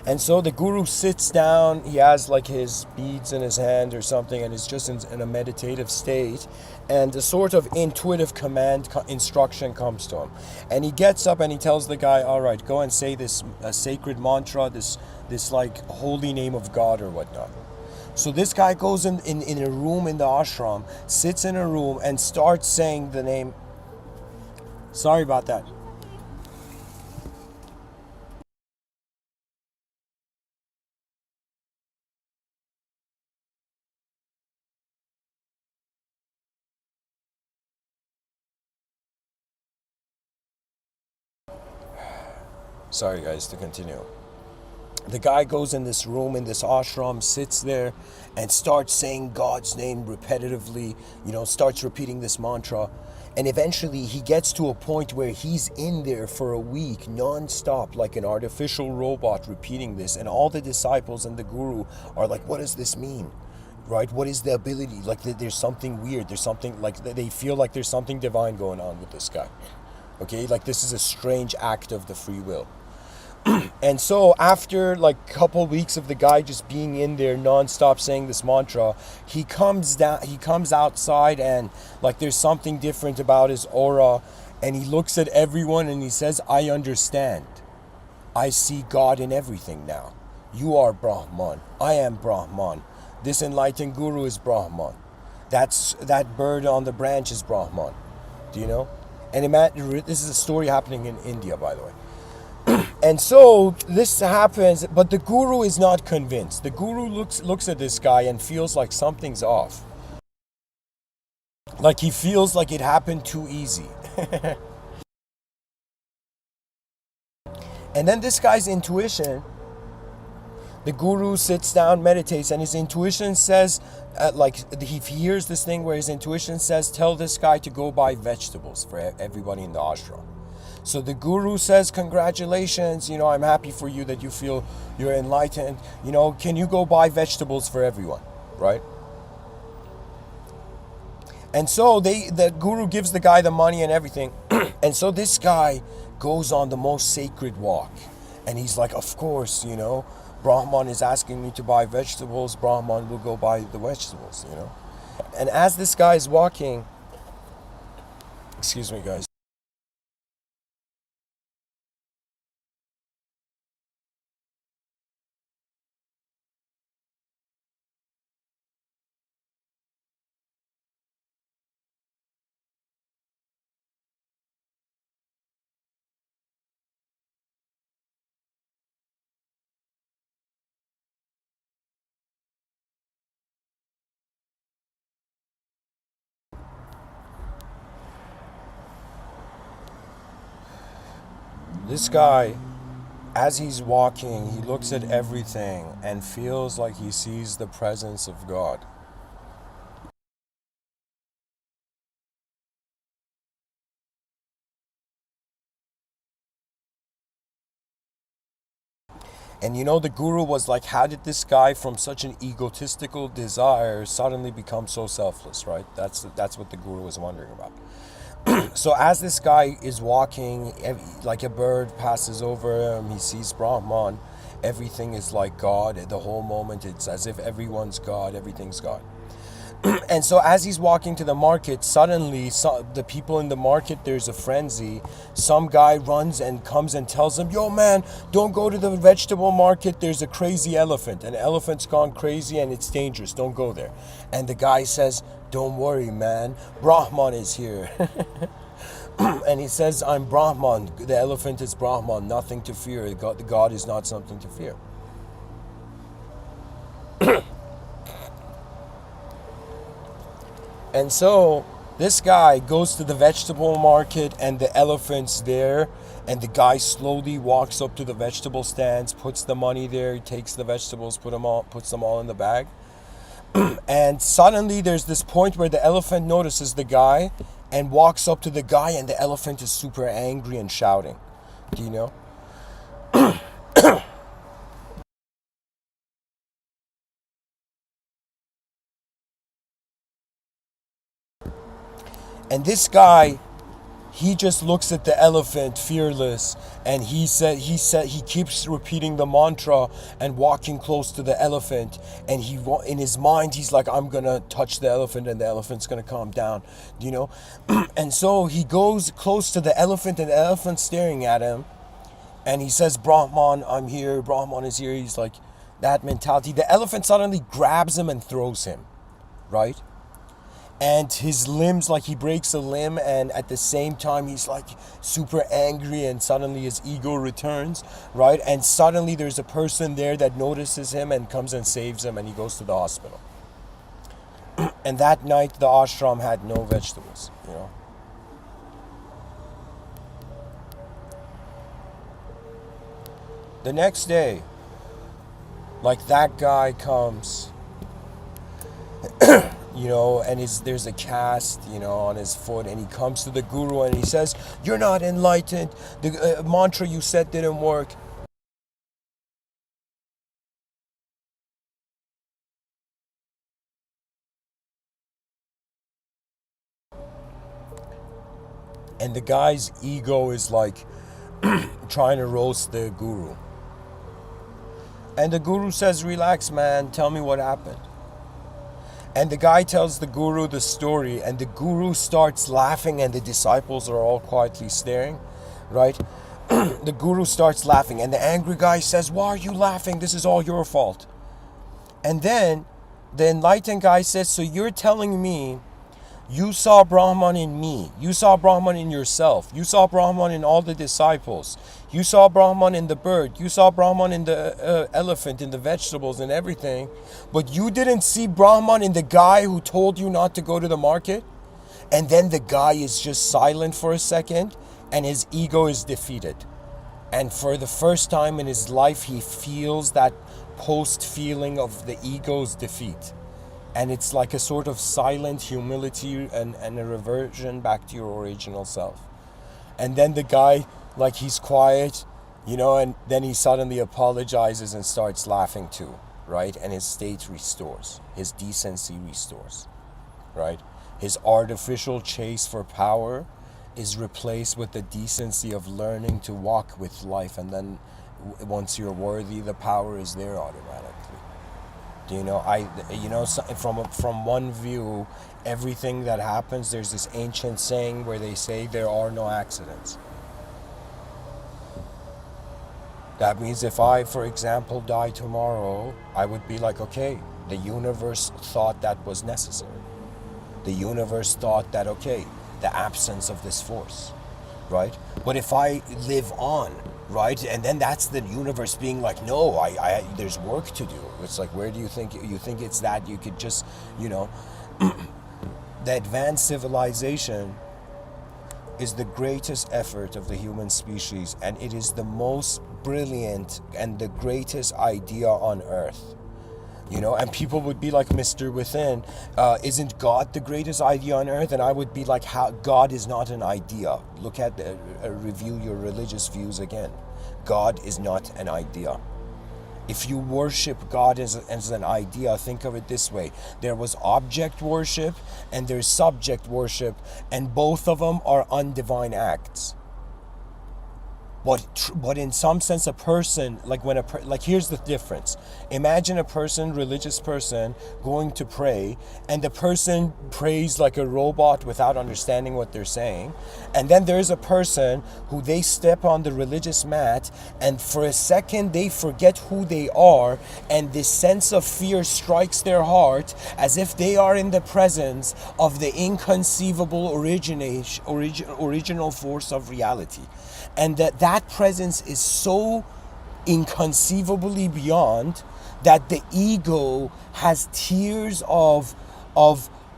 And so the guru sits down, he has like his beads in his hand or something, and is just in a meditative state, and a sort of intuitive command, instruction comes to him. And he gets up and he tells the guy, all right, go and say this sacred mantra, this like holy name of God or whatnot. So this guy goes in a room in the ashram, sits in a room and starts saying the name. Sorry about that. Sorry guys, to continue. The guy goes in this room, in this ashram, sits there and starts saying God's name repetitively, starts repeating this mantra. And eventually he gets to a point where he's in there for a week, non-stop, like an artificial robot repeating this. And all the disciples and the guru are like, what does this mean? Right? What is the ability? Like there's something weird. There's something, like they feel like there's something divine going on with this guy. Okay? Like this is a strange act of the free will. And so after like a couple weeks of the guy just being in there non-stop saying this mantra, he comes outside, and like there's something different about his aura, and he looks at everyone and he says, I understand. I see God in everything now. You are Brahman. I am Brahman. This enlightened guru is Brahman. That bird on the branch is Brahman. Do you know? And this is a story happening in India, by the way. And so this happens, but the guru is not convinced. The guru looks at this guy and feels like something's off. Like he feels like it happened too easy. And then this guy's intuition, the guru sits down, meditates, and his intuition says, he hears this thing where his intuition says, tell this guy to go buy vegetables for everybody in the ashram. So the guru says, congratulations, I'm happy for you that you feel you're enlightened. Can you go buy vegetables for everyone, right? And so the guru gives the guy the money and everything. And so this guy goes on the most sacred walk. And he's like, of course, Brahman is asking me to buy vegetables. Brahman will go buy the vegetables, And as this guy is walking, excuse me, guys. This guy, as he's walking, he looks at everything and feels like he sees the presence of God. And the guru was like, how did this guy from such an egotistical desire suddenly become so selfless, right? That's what the guru was wondering about. So as this guy is walking, like a bird passes over him, he sees Brahman, everything is like God. The whole moment, it's as if everyone's God, everything's God. And so as he's walking to the market, suddenly the people in the market, there's a frenzy. Some guy runs and comes and tells him, yo man, don't go to the vegetable market, there's a crazy elephant. An elephant's gone crazy and it's dangerous, don't go there. And the guy says, don't worry man, Brahman is here. And he says, I'm Brahman, the elephant is Brahman, nothing to fear. God is not something to fear. And so This guy goes to the vegetable market and the elephant's there, and the guy slowly walks up to the vegetable stands, puts the money there, he takes the vegetables, puts them all in the bag. And suddenly there's this point where the elephant notices the guy and walks up to the guy, and the elephant is super angry and shouting. Do you know? And this guy, he just looks at the elephant fearless, and he keeps repeating the mantra and walking close to the elephant, and in his mind he's like, I'm gonna touch the elephant and the elephant's gonna calm down, you know. And so he goes close to the elephant, and the elephant's staring at him, and he says, Brahman, I'm here, Brahman is here. He's like, that mentality. The elephant suddenly grabs him and throws him, right? And his limbs, like he breaks a limb, and at the same time he's like super angry, and suddenly his ego returns, right? And suddenly there's a person there that notices him and comes and saves him, and he goes to the hospital. And that night the ashram had no vegetables, you know. The next day, like, that guy comes, you know, and there's a cast, you know, on his foot, and he comes to the guru and he says, you're not enlightened, the mantra you said didn't work. And the guy's ego is like trying to roast the guru. And the guru says, relax, man, tell me what happened. And the guy tells the guru the story, and the guru starts laughing, and the disciples are all quietly staring, right? The guru starts laughing, and the angry guy says, why are you laughing? This is all your fault. And then the enlightened guy says, so you're telling me you saw Brahman in me, you saw Brahman in yourself, you saw Brahman in all the disciples, you saw Brahman in the bird, you saw Brahman in the elephant, in the vegetables and everything, but you didn't see Brahman in the guy who told you not to go to the market? And then the guy is just silent for a second, and his ego is defeated. And for the first time in his life, he feels that post feeling of the ego's defeat. And it's like a sort of silent humility and a reversion back to your original self. And then the guy, like, he's quiet, you know, and then he suddenly apologizes and starts laughing too, right? And his state restores, his decency restores, right? His artificial chase for power is replaced with the decency of learning to walk with life, and then once you're worthy, the power is there automatically. You know, from one view, everything that happens, there's this ancient saying where they say there are no accidents. That means if I, for example, die tomorrow, I would be like, okay, the universe thought that was necessary. The universe thought that, okay, the absence of this force, right? But if I live on, right, and then that's the universe being like, no, I there's work to do. It's like, where do you think it's that you could just, you know, the advanced civilization is the greatest effort of the human species, and it is the most brilliant and the greatest idea on earth. You know, and people would be like, Mr. Within, isn't God the greatest idea on earth? And I would be like, how God is not an idea. Look at review your religious views again. God is not an idea. If you worship God as an idea, think of it this way. There was object worship and there's subject worship, and both of them are undivine acts. But in some sense, a person, like here's the difference. Imagine a person, religious person, going to pray, and the person prays like a robot without understanding what they're saying. And then there's a person who they step on the religious mat, and for a second they forget who they are, and this sense of fear strikes their heart as if they are in the presence of the inconceivable original force of reality. And that presence is so inconceivably beyond that the ego has tears of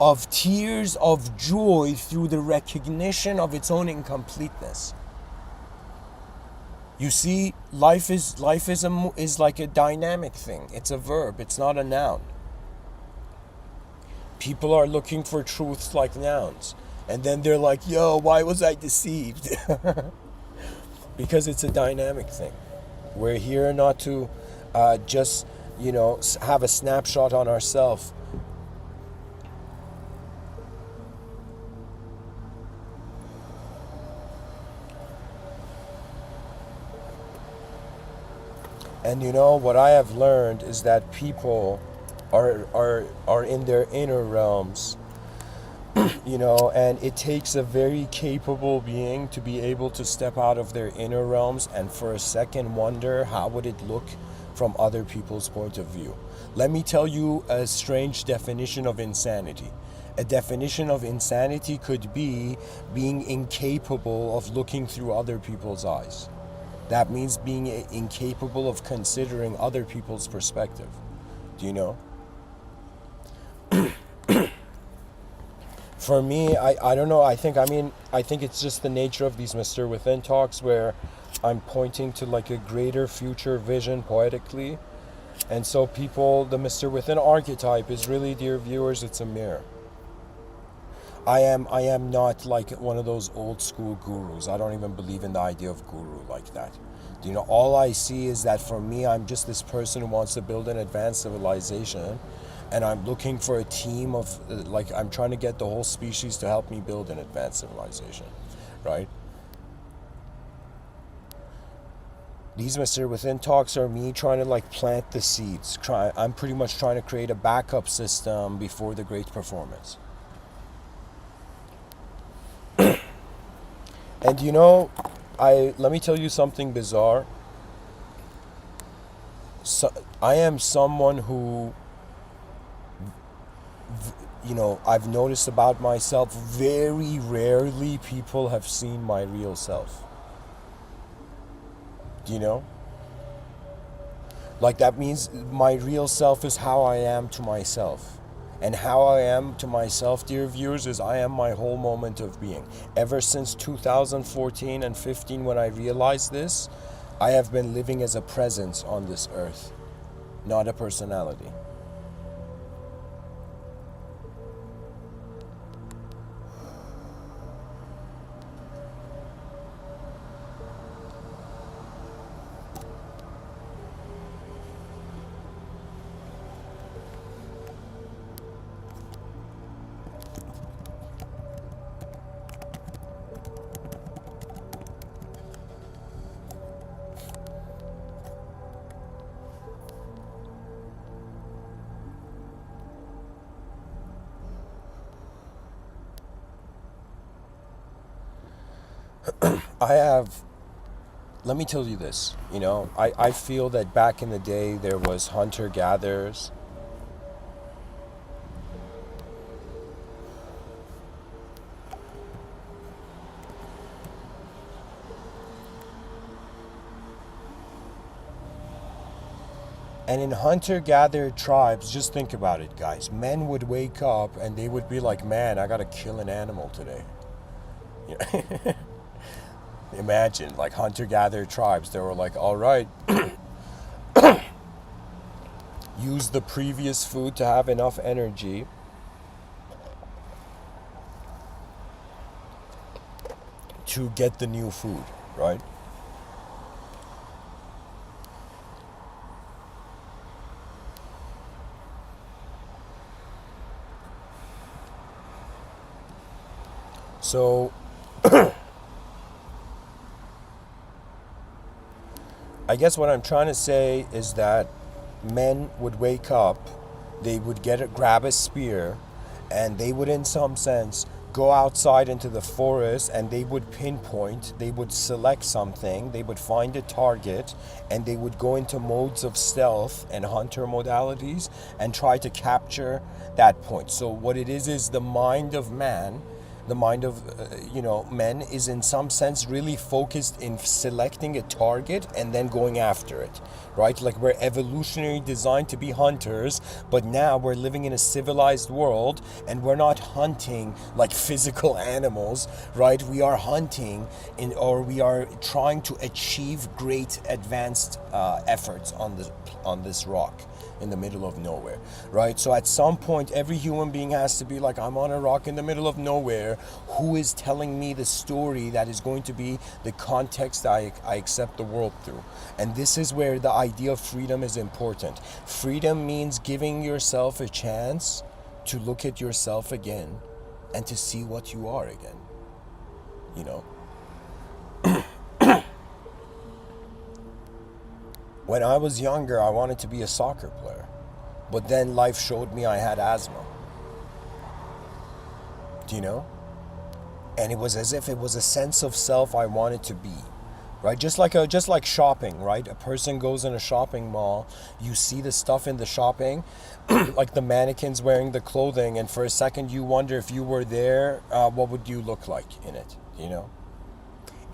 of tears of joy through the recognition of its own incompleteness. You see, life is like a dynamic thing. It's a verb. It's not a noun. People are looking for truths like nouns, and then they're like, "Yo, why was I deceived?" Because it's a dynamic thing. We're here not to just have a snapshot on ourselves. And what I have learned is that people are in their inner realms, and it takes a very capable being to be able to step out of their inner realms and for a second wonder how would it look from other people's point of view. Let me tell you a strange definition of insanity. A definition of insanity could be being incapable of looking through other people's eyes. That means being incapable of considering other people's perspective. Do you know? For me, I don't know. I think it's just the nature of these Mr. Within talks where I'm pointing to like a greater future vision poetically. And so the Mr. Within archetype is really, dear viewers, it's a mirror. I am not like one of those old school gurus. I don't even believe in the idea of guru like that. All I see is that for me, I'm just this person who wants to build an advanced civilization, and I'm looking for a team of, I'm trying to get the whole species to help me build an advanced civilization, right? These Mr. Within talks are me trying to plant the seeds. I'm pretty much trying to create a backup system before the great performance. And let me tell you something bizarre. So, I am someone who, I've noticed about myself, very rarely people have seen my real self. Do you know? That means my real self is how I am to myself. And how I am to myself, dear viewers, is I am my whole moment of being. Ever since 2014 and 15, when I realized this, I have been living as a presence on this earth, not a personality. Let me tell you this, I feel that back in the day there was hunter-gatherers. And in hunter-gatherer tribes, just think about it, guys. Men would wake up and they would be like, man, I gotta kill an animal today. Imagine, hunter-gatherer tribes, they were like, all right, use the previous food to have enough energy to get the new food, right? So I guess what I'm trying to say is that men would wake up, they would grab a spear, and they would, in some sense, go outside into the forest, and they would pinpoint, they would select something, they would find a target, and they would go into modes of stealth and hunter modalities and try to capture that point. So what it is the mind of man the mind of men is in some sense really focused in selecting a target and then going after it, right? Like we're evolutionary designed to be hunters, but now we're living in a civilized world and we're not hunting like physical animals, right? We are hunting or we are trying to achieve great advanced efforts on this rock in the middle of nowhere, right? So at some point, every human being has to be like, I'm on a rock in the middle of nowhere. Who is telling me the story that is going to be the context I accept the world through? And this is where the idea of freedom is important. Freedom means giving yourself a chance to look at yourself again and to see what you are again, you know? When I was younger, I wanted to be a soccer player. But then life showed me I had asthma. Do you know? And it was as if it was a sense of self I wanted to be. Right? Just like shopping, right? A person goes in a shopping mall, you see the stuff in the shopping, like the mannequins wearing the clothing, and for a second you wonder if you were there, what would you look like in it, you know?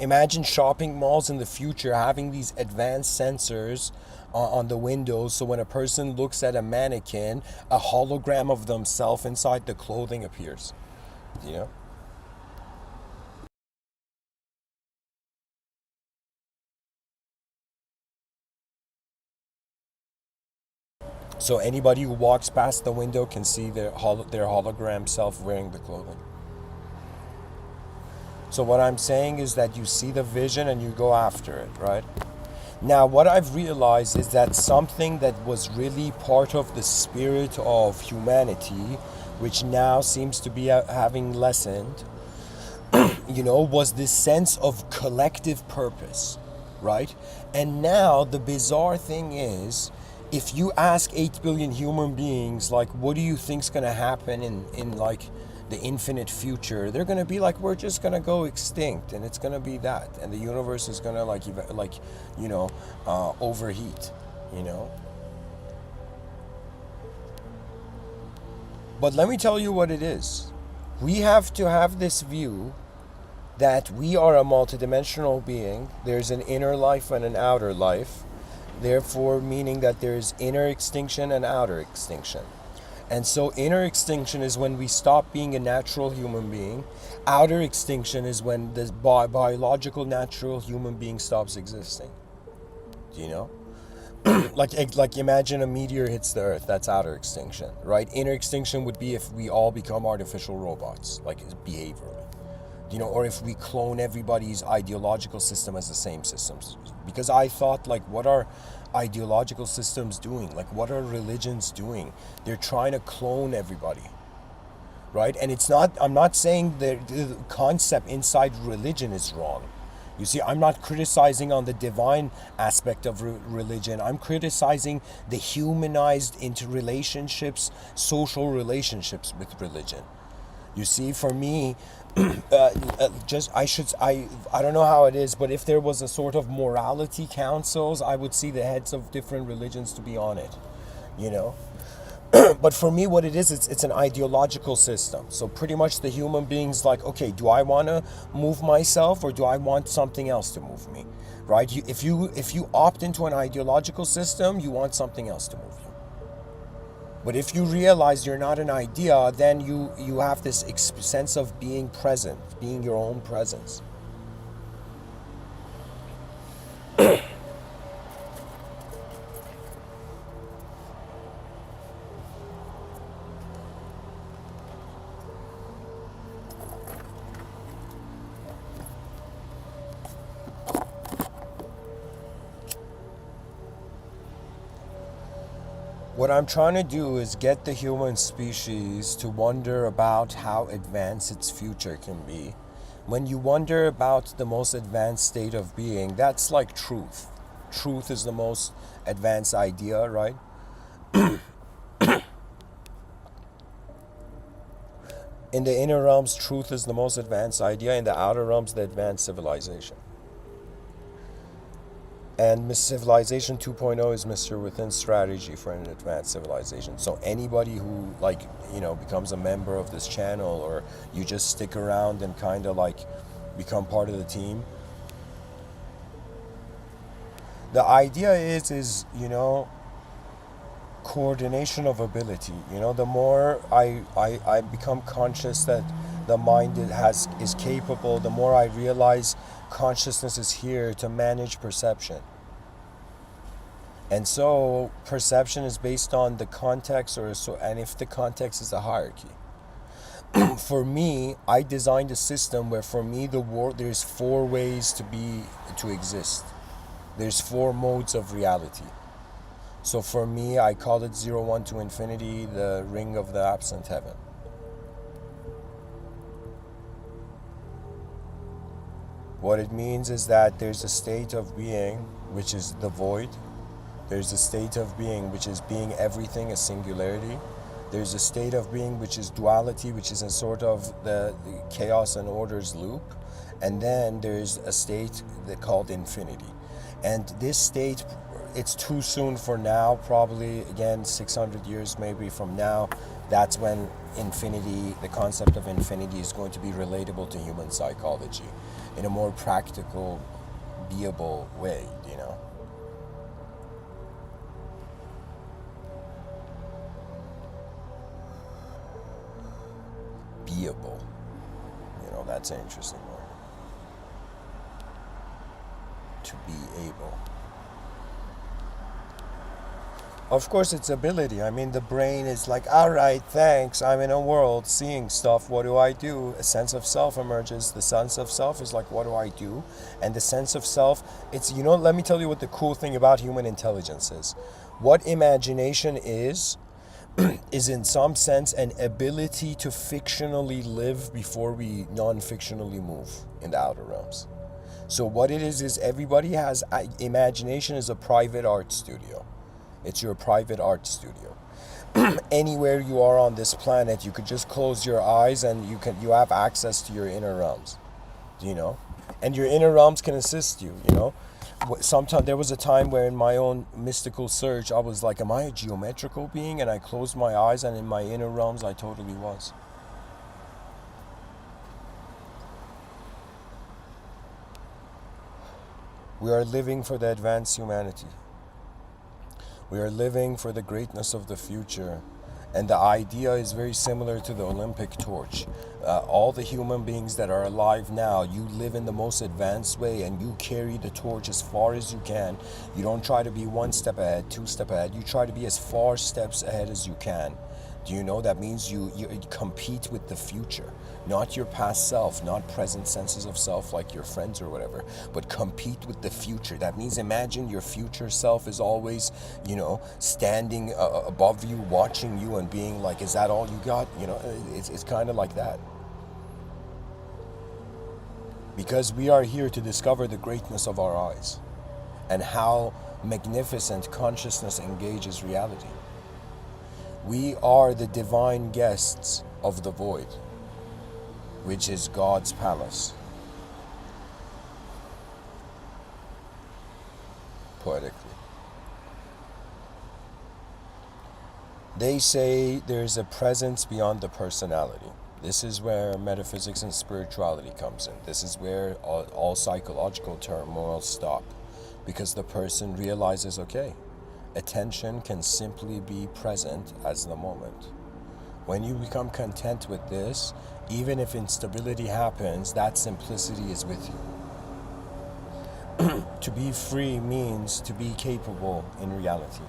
Imagine shopping malls in the future having these advanced sensors on the windows, so when a person looks at a mannequin, a hologram of themselves inside the clothing appears. You know? So anybody who walks past the window can see their hologram self wearing the clothing. So what I'm saying is that you see the vision and you go after it, right? Now, what I've realized is that something that was really part of the spirit of humanity, which now seems to be having lessened, was this sense of collective purpose, right? And now the bizarre thing is, if you ask 8 billion human beings, like, what do you think's going to happen in like the infinite future, they're going to be like, we're just going to go extinct, and it's going to be that, and the universe is going to overheat, you know. But let me tell you what it is. We have to have this view that we are a multidimensional being. There's an inner life and an outer life, therefore meaning that there's inner extinction and outer extinction. And so inner extinction is when we stop being a natural human being. Outer extinction is when the biological natural human being stops existing. Do you know? like imagine a meteor hits the earth. That's outer extinction, right? Inner extinction would be if we all become artificial robots, like behaviorally. You know, or if we clone everybody's ideological system as the same systems. Because I thought, like, what are ideological systems doing? Like, what are religions doing? They're trying to clone everybody, right? And it's not, I'm not saying the concept inside religion is wrong. You see, I'm not criticizing on the divine aspect of religion. I'm criticizing the humanized interrelationships, social relationships with religion. You see, for me, I don't know how it is, but if there was a sort of morality councils, I would see the heads of different religions to be on it, you know. But for me, what it is, it's an ideological system. So pretty much the human being's like, okay, do I want to move myself or do I want something else to move me, right? If you opt into an ideological system, you want something else to move you. But if you realize you're not an idea, then you have this sense of being present, being your own presence. What I'm trying to do is get the human species to wonder about how advanced its future can be. When you wonder about the most advanced state of being, that's like truth. Truth is the most advanced idea, right? In the inner realms, truth is the most advanced idea. In the outer realms, the advanced civilization. And Civilization 2.0 is Mr. Within strategy for an advanced civilization. So anybody who becomes a member of this channel, or you just stick around and kind of like become part of the team, the idea is coordination of ability. The more I become conscious that the mind is capable, the more I realize consciousness is here to manage perception. And so perception is based on the context, and if the context is a hierarchy. For me, I designed a system where, for me, the world, there's 4 ways to exist. There's 4 modes of reality. So for me, I call it 0, 1 to infinity, the ring of the absent heaven. What it means is that there's a state of being, which is the void. There's a state of being, which is being everything, a singularity. There's a state of being, which is duality, which is a sort of the chaos and orders loop. And then there's a state called infinity. And this state, it's too soon for now, probably, again, 600 years maybe from now, that's when infinity, the concept of infinity, is going to be relatable to human psychology in a more practical, beable way, Beable. That's an interesting word. To be able. Of course, it's ability. I mean, the brain is like, all right, thanks, I'm in a world seeing stuff. What do I do? A sense of self emerges. The sense of self is like, what do I do? And the sense of self, it's, let me tell you what the cool thing about human intelligence is. What imagination is in some sense an ability to fictionally live before we non-fictionally move in the outer realms. So what it is everybody has, imagination is a private art studio. It's your private art studio. Anywhere you are on this planet, you could just close your eyes and you have access to your inner realms. And your inner realms can assist you. Sometimes there was a time where in my own mystical search, I was like, am I a geometrical being? And I closed my eyes, and in my inner realms I totally was. We are living for the advanced humanity. We are living for the greatness of the future. And the idea is very similar to the Olympic torch. All the human beings that are alive now, you live in the most advanced way, and you carry the torch as far as you can. You don't try to be 1 step ahead, 2 step ahead. You try to be as far steps ahead as you can. Do you know that means you compete with the future, not your past self, not present senses of self like your friends or whatever, but compete with the future. That means imagine your future self is always, standing above you, watching you, and being like, is that all you got? It's kind of like that. Because we are here to discover the greatness of our eyes and how magnificent consciousness engages reality. We are the divine guests of the void, which is God's palace. Poetically. They say there's a presence beyond the personality. This is where metaphysics and spirituality comes in. This is where all psychological turmoil stop, because the person realizes, okay, attention can simply be present as the moment. When you become content with this, even if instability happens, that simplicity is with you. To be free means to be capable in reality.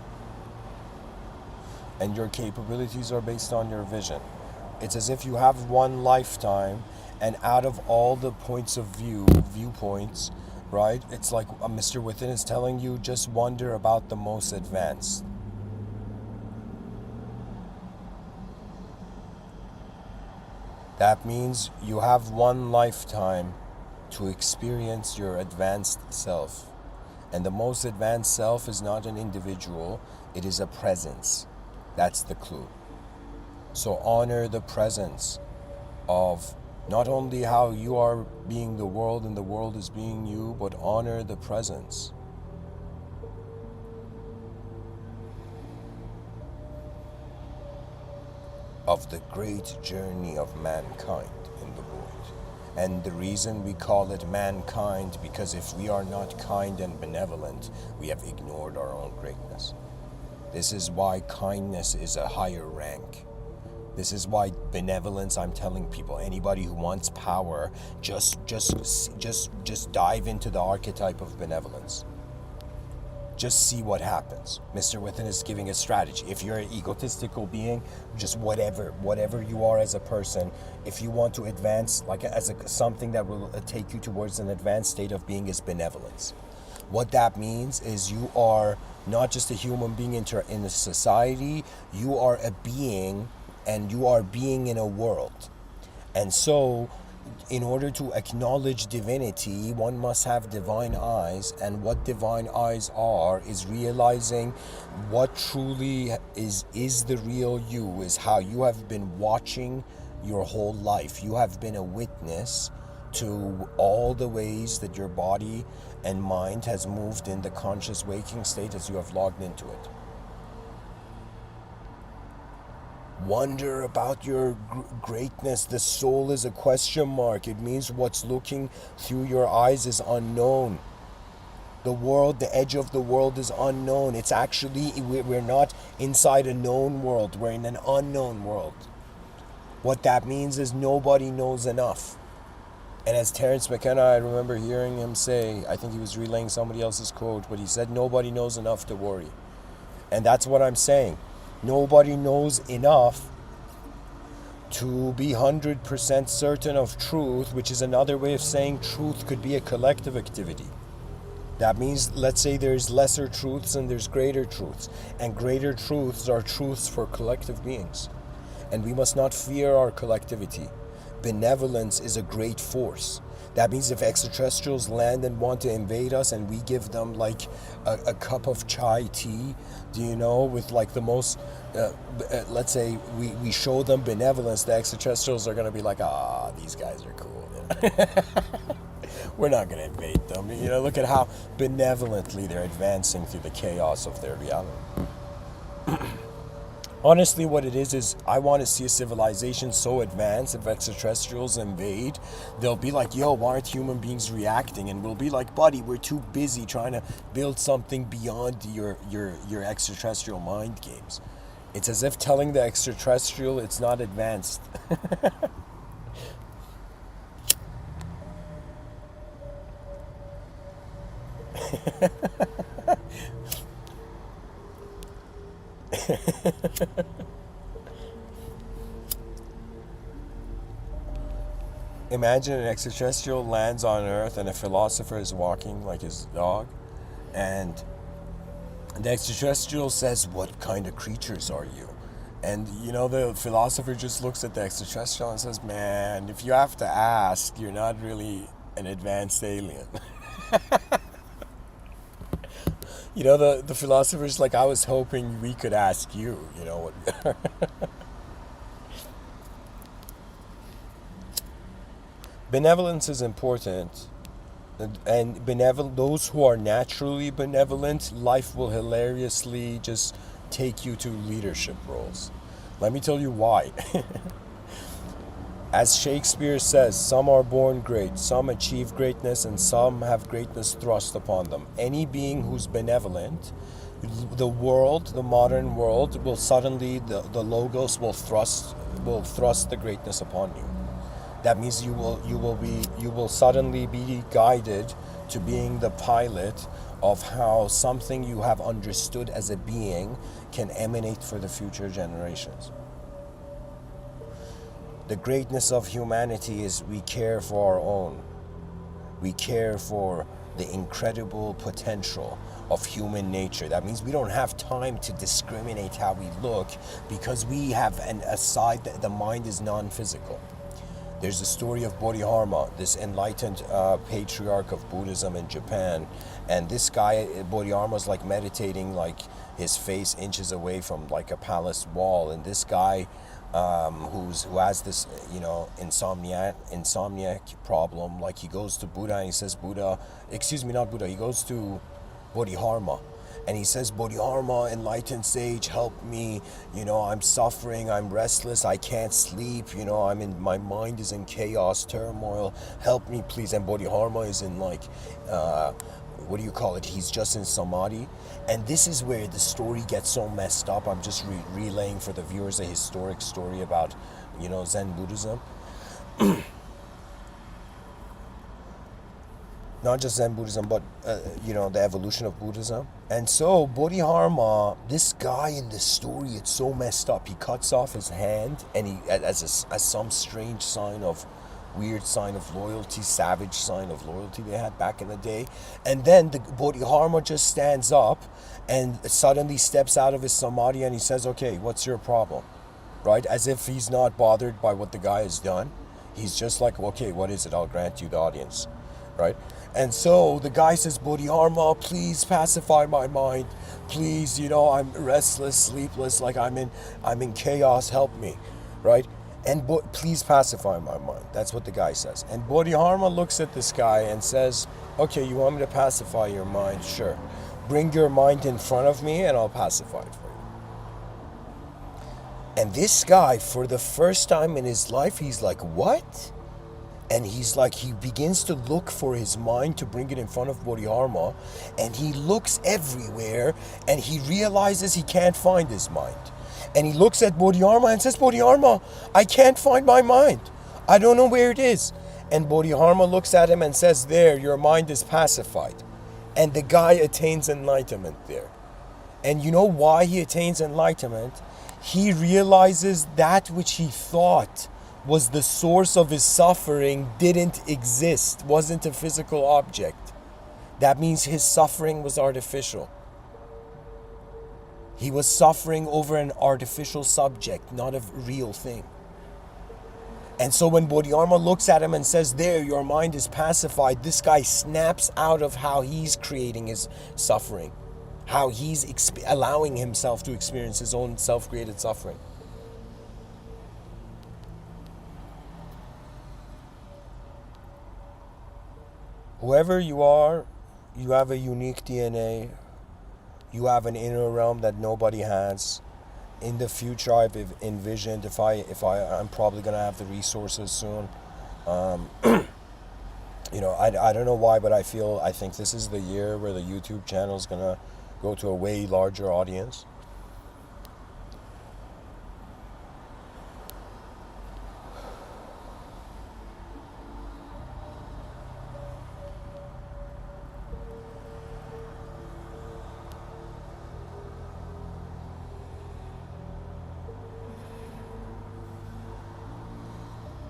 And your capabilities are based on your vision. It's as if you have one lifetime, and out of all the points of viewpoints, right? It's like Mr. Within is telling you, just wonder about the most advanced. That means you have one lifetime to experience your advanced self. And the most advanced self is not an individual, it is a presence. That's the clue. So honor the presence of not only how you are being the world and the world is being you, but honor the presence of the great journey of mankind in the world. And the reason we call it mankind, because if we are not kind and benevolent, we have ignored our own greatness. This is why kindness is a higher rank. This is why benevolence, I'm telling people, anybody who wants power, just dive into the archetype of benevolence. Just see what happens. Mr.Within is giving a strategy. If you're an egotistical being, just whatever you are as a person, if you want to advance, like something that will take you towards an advanced state of being, is benevolence. What that means is you are not just a human being in a society, you are a being, and you are being in a world. And so, in order to acknowledge divinity, one must have divine eyes, and what divine eyes are is realizing what truly is the real you, is how you have been watching your whole life. You have been a witness to all the ways that your body and mind has moved in the conscious waking state as you have logged into it. Wonder about your greatness. The soul is a question mark. It means what's looking through your eyes is unknown. The world, the edge of the world is unknown. It's actually, we're not inside a known world. We're in an unknown world. What that means is nobody knows enough. And as Terence McKenna, I remember hearing him say, I think he was relaying somebody else's quote, but he said, nobody knows enough to worry. And that's what I'm saying. Nobody knows enough to be 100% certain of truth, which is another way of saying truth could be a collective activity. That means, let's say there's lesser truths and there's greater truths. And greater truths are truths for collective beings. And we must not fear our collectivity. Benevolence is a great force. That means if extraterrestrials land and want to invade us and we give them like a cup of chai tea, do you know, with like the most, let's say we show them benevolence, the extraterrestrials are going to be like, these guys are cool. We're not going to invade them. You know, look at how benevolently they're advancing through the chaos of their reality. Honestly, what it is I want to see a civilization so advanced, if extraterrestrials invade, they'll be like, yo, why aren't human beings reacting? And we'll be like, buddy, we're too busy trying to build something beyond your extraterrestrial mind games. It's as if telling the extraterrestrial it's not advanced. Imagine an extraterrestrial lands on Earth and a philosopher is walking like his dog, and the extraterrestrial says, what kind of creatures are you? And you know, the philosopher just looks at the extraterrestrial and says, man, if you have to ask, you're not really an advanced alien. You know, the philosopher's like, I was hoping we could ask you, you know what. Benevolence is important, and those who are naturally benevolent, life will hilariously just take you to leadership roles. Let me tell you why. As Shakespeare says, some are born great, some achieve greatness, and some have greatness thrust upon them. Any being who's benevolent, the world, the modern world, will suddenly, the logos will thrust the greatness upon you. That means you will suddenly be guided to being the pilot of how something you have understood as a being can emanate for the future generations. The greatness of humanity is we care for our own. We care for the incredible potential of human nature. That means we don't have time to discriminate how we look, because we have a side that the mind is non-physical. There's the story of Bodhidharma, this enlightened patriarch of Buddhism in Japan. And this guy, Bodhidharma, is like meditating, like his face inches away from like a palace wall. And this guy who has this, you know, insomniac problem, like he goes to Buddha and he says, he goes to Bodhidharma and he says, Bodhidharma, enlightened sage, help me. I'm suffering, I'm restless, I can't sleep. My mind is in chaos, turmoil. Help me, please. And Bodhidharma is in what do you call it? He's just in samadhi. And this is where the story gets so messed up. I'm just relaying for the viewers a historic story about, Zen Buddhism. Not just Zen Buddhism, but, the evolution of Buddhism. And so, Bodhidharma, this guy in the story, it's so messed up. He cuts off his hand, and he, as some strange weird sign of loyalty, savage sign of loyalty they had back in the day. And then the Bodhidharma just stands up and suddenly steps out of his samadhi, and he says, okay, what's your problem? Right? As if he's not bothered by what the guy has done. He's just like, okay, what is it? I'll grant you the audience. Right? And so the guy says, Bodhidharma, please pacify my mind. Please, I'm restless, sleepless, like I'm in chaos, help me. Right? And please pacify my mind. That's what the guy says. And Bodhidharma looks at this guy and says, okay, you want me to pacify your mind? Sure. Bring your mind in front of me and I'll pacify it for you. And this guy, for the first time in his life, he's like, what? And he's like, he begins to look for his mind to bring it in front of Bodhidharma. And he looks everywhere and he realizes he can't find his mind. And he looks at Bodhidharma and says, Bodhidharma, I can't find my mind. I don't know where it is. And Bodhidharma looks at him and says, there, your mind is pacified. And the guy attains enlightenment there. And you know why he attains enlightenment? He realizes that which he thought was the source of his suffering didn't exist, wasn't a physical object. That means his suffering was artificial. He was suffering over an artificial subject, not a real thing. And so when Bodhidharma looks at him and says, there, your mind is pacified, this guy snaps out of how he's creating his suffering, how he's allowing himself to experience his own self-created suffering. Whoever you are, you have a unique DNA. You have an inner realm that nobody has. In the future, I've envisioned I'm probably gonna have the resources soon. I don't know why, but I think this is the year where the YouTube channel is gonna go to a way larger audience.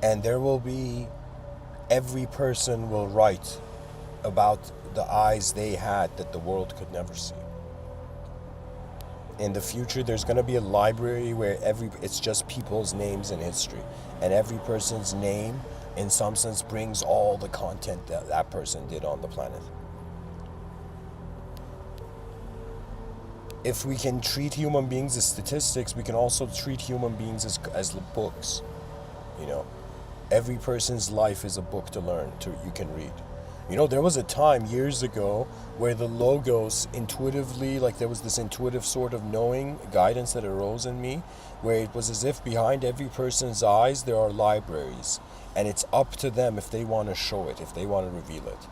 And every person will write about the eyes they had that the world could never see. In the future, there's going to be a library where it's just people's names in history. And every person's name, in some sense, brings all the content that person did on the planet. If we can treat human beings as statistics, we can also treat human beings as books, Every person's life is a book to learn, you can read. There was a time years ago where the logos intuitively, there was this intuitive sort of knowing, guidance that arose in me, where it was as if behind every person's eyes there are libraries. And it's up to them if they want to show it, if they want to reveal it.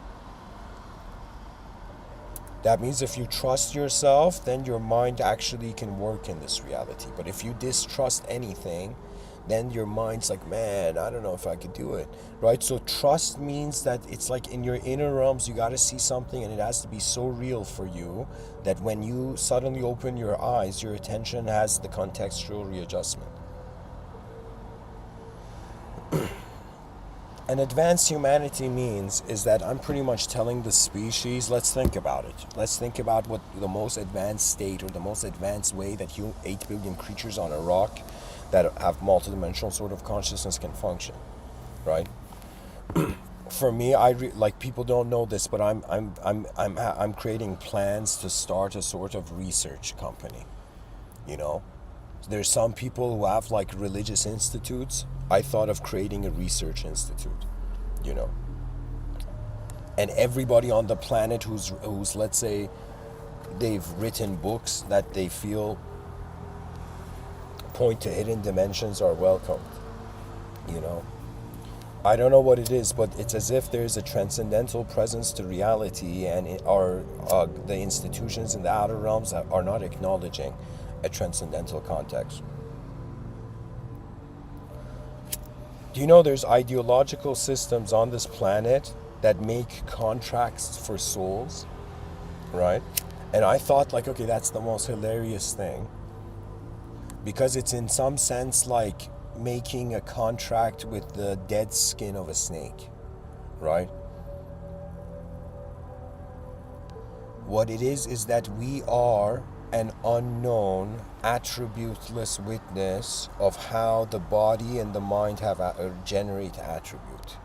That means if you trust yourself, then your mind actually can work in this reality. But if you distrust anything, then your mind's like, man, I don't know if I could do it, right? So trust means that it's like in your inner realms, you got to see something and it has to be so real for you that when you suddenly open your eyes, your attention has the contextual readjustment. And advanced humanity is that I'm pretty much telling the species, let's think about it. Let's think about what the most advanced state or the most advanced way that 8 billion creatures on a rock that have multidimensional sort of consciousness can function, right? For me, people don't know this, but I'm creating plans to start a sort of research company. There's some people who have religious institutes. I thought of creating a research institute, And everybody on the planet who's let's say they've written books that they feel point to hidden dimensions are welcomed. You know, I don't know what it is, but it's as if there's a transcendental presence to reality, and the institutions in the outer realms that are not acknowledging a transcendental context. Do you know there's ideological systems on this planet that make contracts for souls, right? And I thought, like, okay, that's the most hilarious thing, because it's in some sense like making a contract with the dead skin of a snake, right? What it is that we are an unknown, attributeless witness of how the body and the mind have generate attribute.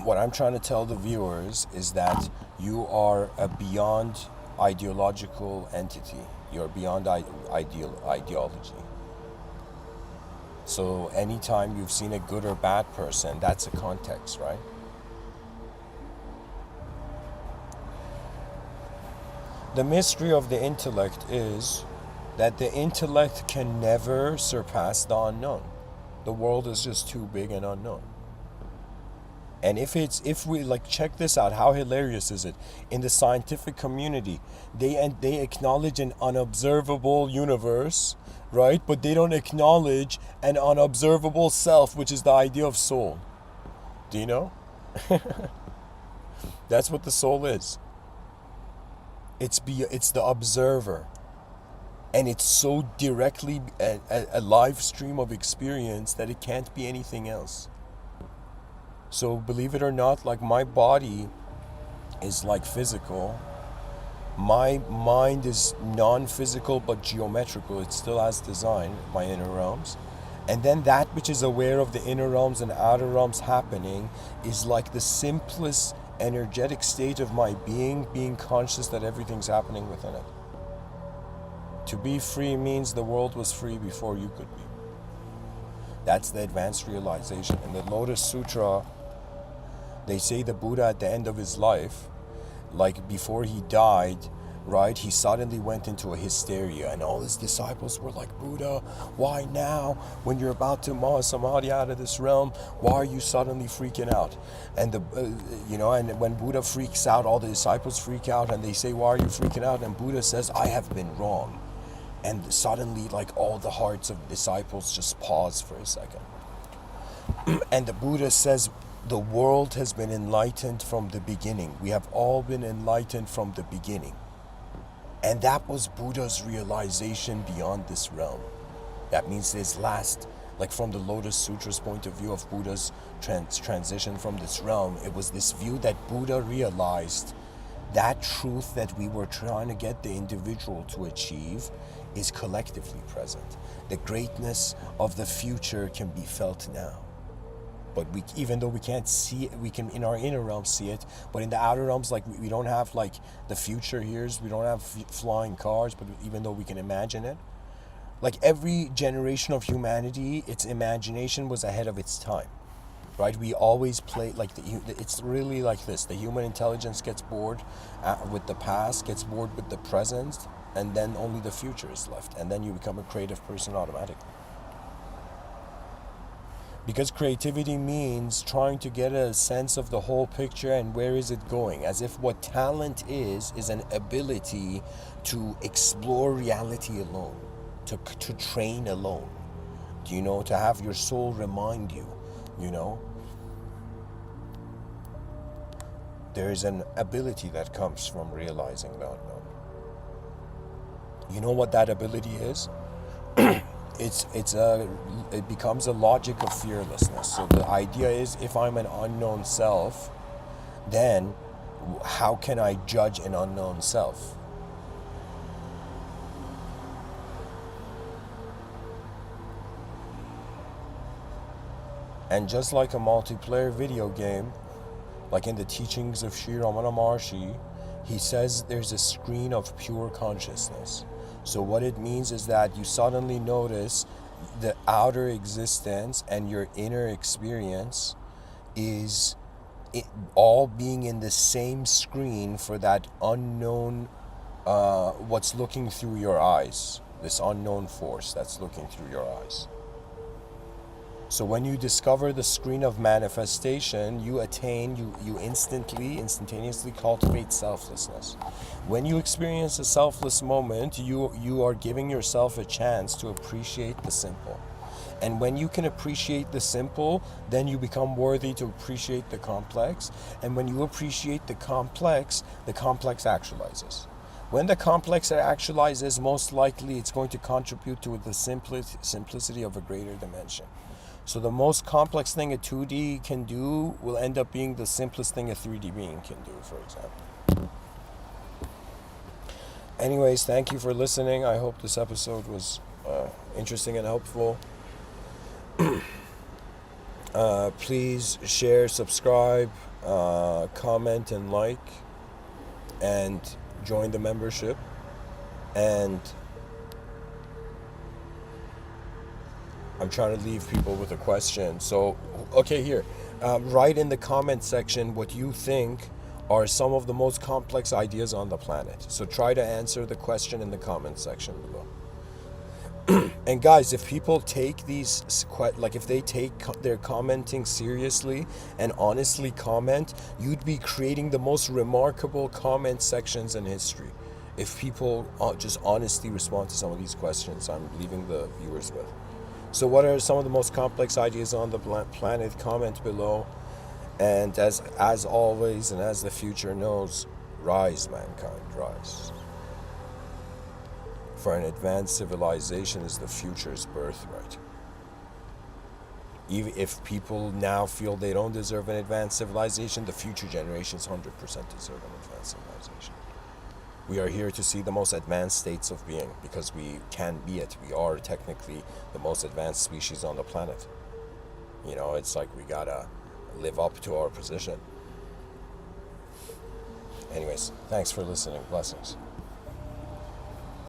What I'm trying to tell the viewers is that you are a beyond ideological entity. You're beyond ideology. So anytime you've seen a good or bad person, that's a context, right? The mystery of the intellect is that the intellect can never surpass the unknown. The world is just too big and unknown. And if we like, check this out, how hilarious is it? In the scientific community, they acknowledge an unobservable universe, right? But they don't acknowledge an unobservable self, which is the idea of soul. Do you know? That's what the soul is. It's the observer, and it's so directly a live stream of experience that it can't be anything else. So believe it or not, like, my body is like physical, my mind is non-physical but geometrical. It still has design, my inner realms. And then that which is aware of the inner realms and outer realms happening is like the simplest energetic state of my being conscious that everything's happening within it. To be free means the world was free before you could be. That's the advanced realization. In the Lotus Sutra, they say the Buddha at the end of his life, like before he died, right, he suddenly went into a hysteria, and all his disciples were like, Buddha, why now, when you're about to Mahasamadhi out of this realm, why are you suddenly freaking out? And and when Buddha freaks out, all the disciples freak out, and they say, why are you freaking out? And Buddha says, I have been wrong. And suddenly, like, all the hearts of disciples just pause for a second. And the Buddha says, the world has been enlightened from the beginning. We have all been enlightened from the beginning. And that was Buddha's realization beyond this realm. That means his last, like, from the Lotus Sutra's point of view of Buddha's transition from this realm, it was this view that Buddha realized that truth that we were trying to get the individual to achieve is collectively present. The greatness of the future can be felt now. But even though we can't see it, we can in our inner realms see it. But in the outer realms, like, we don't have, like, the future here. We don't have flying cars. But even though we can imagine it, like, every generation of humanity, its imagination was ahead of its time, right? We always play like it's really like this. The human intelligence gets bored with the past, gets bored with the present, and then only the future is left. And then you become a creative person automatically. Because creativity means trying to get a sense of the whole picture and where is it going. As if what talent is an ability to explore reality alone, to train alone. Do you know? To have your soul remind you, you know? There is an ability that comes from realizing the unknown. You know what that ability is? It becomes a logic of fearlessness. So the idea is, if I'm an unknown self, then how can I judge an unknown self? And just like a multiplayer video game, like in the teachings of Sri Ramana Maharshi, he says there's a screen of pure consciousness. So what it means is that you suddenly notice the outer existence and your inner experience is all being in the same screen for that unknown what's looking through your eyes, this unknown force that's looking through your eyes. So when you discover the screen of manifestation, you attain, you instantaneously cultivate selflessness. When you experience a selfless moment, you are giving yourself a chance to appreciate the simple. And when you can appreciate the simple, then you become worthy to appreciate the complex. And when you appreciate the complex actualizes. When the complex actualizes, most likely it's going to contribute to the simplicity of a greater dimension. So the most complex thing a 2D can do will end up being the simplest thing a 3D being can do, for example. Anyways, thank you for listening. I hope this episode was interesting and helpful. Please share, subscribe, comment, and like, and join the membership. And I'm trying to leave people with a question. So, okay, here. Write in the comment section what you think are some of the most complex ideas on the planet. So try to answer the question in the comment section below. And guys, if people take these, like if they take their commenting seriously and honestly comment, you'd be creating the most remarkable comment sections in history. If people just honestly respond to some of these questions I'm leaving the viewers with. So what are some of the most complex ideas on the planet? Comment below. And as always, and as the future knows, rise, mankind, rise. For an advanced civilization is the future's birthright. Even if people now feel they don't deserve an advanced civilization, the future generations 100% deserve an advanced civilization. We are here to see the most advanced states of being because we can be it. We are technically the most advanced species on the planet. You know, it's like we gotta live up to our position. Anyways, thanks for listening. Blessings.